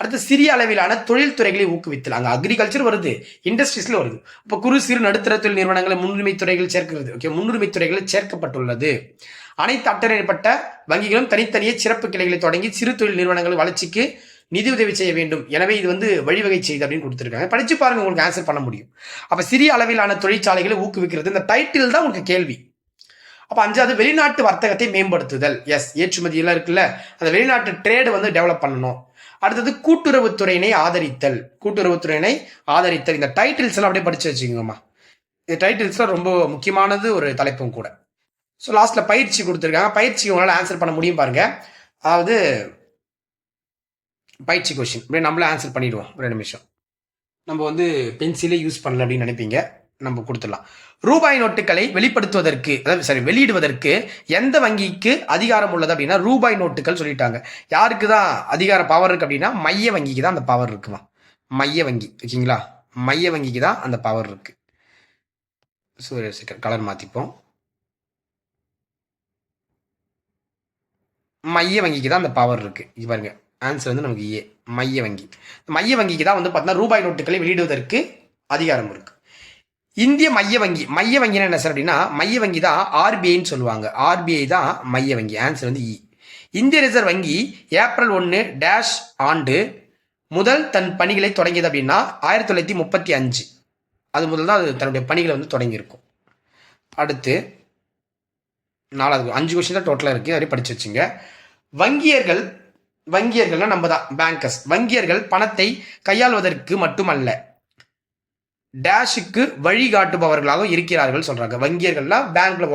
அடுத்து சிறிய அளவிலான தொழில் துறைகளை ஊக்குவித்தல். அங்கே அக்ரிகல்ச்சர் வருது, இண்டஸ்ட்ரீஸ்ல வருது. இப்போ குறு சிறு நடுத்தர தொழில் நிறுவனங்களை முன்னுரிமை துறைகள் சேர்க்கிறது. ஓகே, முன்னுரிமை துறைகளில் சேர்க்கப்பட்டுள்ளது. அனைத்து அட்டறைப்பட்ட வங்கிகளும் தனித்தனியே சிறப்பு கிளைகளை தொடங்கி சிறு தொழில் நிறுவனங்கள் வளர்ச்சிக்கு நிதி உதவி செய்ய வேண்டும். எனவே இது வந்து வழிவகை செய்து அப்படின்னு கொடுத்துருக்காங்க. படிச்சு பாருங்க, உங்களுக்கு ஆன்சர் பண்ண முடியும். அப்ப சிறிய அளவிலான தொழிற்சாலைகளை ஊக்குவிக்கிறது, இந்த டைட்டில் தான் உங்களுக்கு கேள்வி. அப்ப 5வது வெளிநாட்டு வர்த்தகத்தை மேம்படுத்துதல். எஸ், ஏற்றுமதி எல்லாம் இருக்குல்ல, அந்த வெளிநாட்டு ட்ரேடு வந்து டெவலப் பண்ணணும். அடுத்தது கூட்டுறவுத்துறையினை ஆதரித்தல். இந்த டைட்டில்ஸ் எல்லாம் அப்படியே படிச்சு வச்சுக்கோங்கம்மா. இந்த டைட்டில்ஸ்லாம் ரொம்ப முக்கியமானது ஒரு தலைப்பும் கூட. ஸோ லாஸ்ட்ல பயிற்சி கொடுத்துருக்காங்க. பயிற்சி உங்களால் ஆன்சர் பண்ண முடியும் பாருங்க. அதாவது பயிற்சி கொஸ்டின் அப்படியே நம்மளே ஆன்சர் பண்ணிடுவோம். 2 நிமிஷம். நம்ம வந்து பென்சிலே யூஸ் பண்ணல அப்படின்னு நினைப்பீங்க, நம்ம கொடுத்துடலாம். ரூபாய் நோட்டுகளை வெளியிடுவதற்கு எந்த வங்கிக்கு அதிகாரம் உள்ளது அப்படின்னா, ரூபாய் நோட்டுகள் சொல்லிட்டாங்க. யாருக்கு தான் அதிகார பவர் இருக்கு அப்படின்னா, மைய வங்கிக்கு தான் அந்த பவர் இருக்குமா. மைய வங்கி, ஓகேங்களா, மைய வங்கிக்கு தான் அந்த பவர் இருக்கு. கலர் மாத்திப்போம். மைய வங்கிக்கு தான் அந்த பவர் இருக்கு. இது பாருங்க, ஆன்சர் வந்து நமக்கு ஏ, மைய வங்கிக்கு தான் வந்து பார்த்தீங்கன்னா ரூபாய் நோட்டுகளை வெளியிடுவதற்கு அதிகாரம் இருக்கு. இந்திய மைய வங்கி என்ன சார் அப்படின்னா, மைய வங்கி தான் ஆர்பிஐன்னு சொல்லுவாங்க. ஆர்பிஐ தான் மைய வங்கி. ஆன்சர் வந்து இ. இந்திய ரிசர்வ் வங்கி ஏப்ரல் 1 ஆண்டு முதல் தன் பணிகளை தொடங்கியது அப்படின்னா 1935. அது முதல் தான் அது தன்னுடைய பணிகளை வந்து தொடங்கியிருக்கும். அடுத்து 4வது 5 கொஸ்டின் தான் டோட்டலாக இருக்கு, அதை படிச்சு வச்சுங்க. வங்கியர்கள்னா நம்ம தான் பேங்கர்ஸ். வங்கியர்கள் பணத்தை கையாள்வதற்கு மட்டுமல்ல, டேஷுக்கு வழிகாட்டுபவர்களாக இருக்கிறார்கள் சொல்றாங்க. வங்கியர்கள்லாம் பேங்க்ல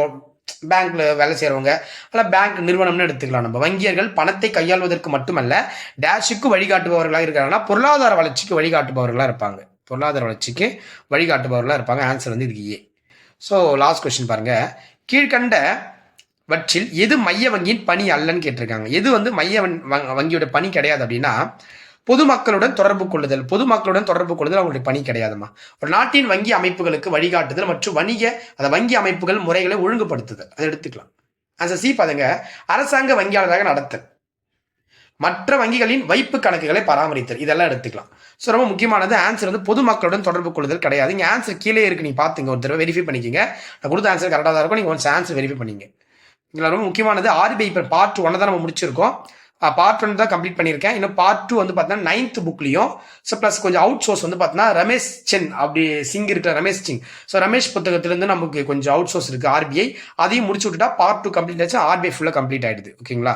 பேங்க்ல வேலை செய்கிறவங்க அல்ல பேங்க் நிறுவனம்னு எடுத்துக்கலாம். நம்ம வங்கியர்கள் பணத்தை கையாள்வதற்கு மட்டுமல்ல டேஷுக்கு வழிகாட்டுபவர்களாக இருக்காங்கன்னா பொருளாதார வளர்ச்சிக்கு வழிகாட்டுபவர்களாக இருப்பாங்க. பொருளாதார வளர்ச்சிக்கு வழிகாட்டுபவர்களாக இருப்பாங்க. ஆன்சர் வந்து இதுக்கு ஏ. ஸோ லாஸ்ட் கொஸ்டின் பாருங்க. கீழ்கண்ட வற்றில் எது மைய வங்கியின் பணி அல்லன்னு கேட்டிருக்காங்க. எது வந்து மைய வங்கியோட பணி கிடையாது அப்படின்னா பொதுமக்களுடன் தொடர்பு கொள்ளுதல். பொதுமக்களுடன் தொடர்பு கொள்ளுதல் அவங்களுடைய பணி கிடையாதுமா. ஒரு நாட்டின் வங்கி அமைப்புகளுக்கு வழிகாட்டுதல் மற்றும் அந்த வங்கி அமைப்புகள் முறைகளை ஒழுங்குபடுத்துதல், அதை எடுத்துக்கலாம். ஆன்சர் சி பாருங்க. அரசாங்க வங்கியாளராக நடத்தல், மற்ற வங்கிகளின் வைப்பு கணக்குகளை பராமரித்தல், இதெல்லாம் எடுத்துக்கலாம். ஸோ ரொம்ப முக்கியமானது ஆன்சர் வந்து பொதுமக்களுடன் தொடர்பு கொள்ளுதல் கிடையாது. இங்கே ஆன்சர் கீழே இருக்கு, நீங்க பார்த்துங்க, ஒரு தடவை வெரிஃபை பண்ணிக்கோங்க. நான் கொடுத்த ஆன்சர் கரெக்டாக தான் இருக்கும். நீங்கள் ஒன்ஸ் ஆன்சர் வெரிஃபை பண்ணிங்க. இதில் ரொம்ப முக்கியமானது ஆர்பிஐ இப்போ பார்ட் 1 தான் நம்ம முடிச்சிருக்கோம். பார்ட் 1 தான் கம்ப்ளீட் பண்ணியிருக்கேன். இன்னும் பார்ட் 2 வந்து பார்த்தீங்கன்னா 9th புக்லையும். ஸோ ப்ளஸ் கொஞ்சம் அவுட் சோர்ஸ் வந்து பார்த்தீங்கன்னா ரமேஷ் சென் அப்படி சிங் இருக்கிற ரமேஷ் சிங். ஸோ ரமேஷ் புத்தகத்திலேருந்து நமக்கு கொஞ்சம் அவுட் சோர்ஸ் இருக்குது ஆர்பிஐ. அதையும் முடிச்சு விட்டுட்டா பார்ட் 2 கம்ப்ளீட் ஆச்சு, ஆர்பிஐ ஃபுல்லாக கம்ப்ளீட் ஆயிடுது. ஓகேங்களா?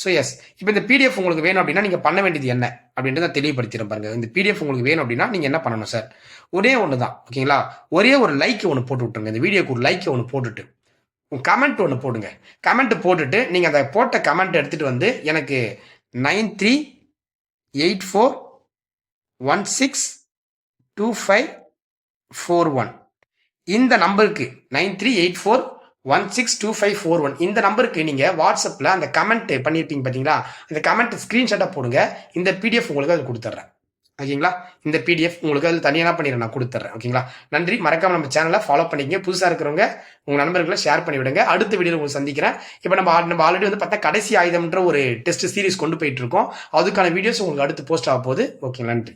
ஸோ எஸ், இப்போ இந்த பிடிஎஃப் உங்களுக்கு வேணும் அப்படின்னா நீங்கள் பண்ண வேண்டியது என்ன அப்படின்றத நான் தெளிவுபடுத்திடுறேன் பாருங்க. இந்த பிடிஎஃப் உங்களுக்கு வேணும் அப்படின்னா நீங்கள் என்ன பண்ணணும் சார்? ஒரே ஒன்று தான். ஓகேங்களா? ஒரே ஒரு லைக் ஒன்று போட்டு விட்டுருங்க. இந்த வீடியோக்கு ஒரு லைக் ஒன்று போட்டுட்டு கமெண்ட் ஒன்று போடுங்க. கமெண்ட் போட்டுட்டு நீங்கள் அதை போட்ட கமெண்ட் எடுத்துகிட்டு வந்து எனக்கு 9384162541 இந்த நம்பருக்கு 9384162541 இந்த நம்பருக்கு நீங்கள் வாட்ஸ்அப்பில் அந்த கமெண்ட் பண்ணியிருப்பீங்க பார்த்தீங்களா, அந்த கமெண்ட் ஸ்க்ரீன்ஷாட்டாக போடுங்க. இந்த பிடிஎஃப் உங்களுக்கு அது கொடுத்துட்றேன். ஓகேங்களா? இந்த பிடிஎஃப் உங்களுக்கு அதில் தனியாக பண்ணிடுறேன், நான் கொடுத்துட்றேன். ஓகேங்களா? நன்றி. மறக்காம நம்ம சேனலை ஃபாலோ பண்ணிக்கங்க. புதுசாக இருக்கிறவங்க உங்கள் நண்பர்களை ஷேர் பண்ணி விடுங்க. அடுத்த வீடியோவில் உங்களுக்கு சந்திக்கிறேன். இப்போ நம்ம ஆல்ரெடி வந்து பார்த்தா கடைசி ஆயுதம்ன்ற ஒரு டெஸ்ட் சீரிஸ் கொண்டு போயிட்டு இருக்கோம். அதுக்கான வீடியோஸ் உங்களுக்கு அடுத்து போஸ்ட் ஆக போகுது. ஓகே, நன்றி.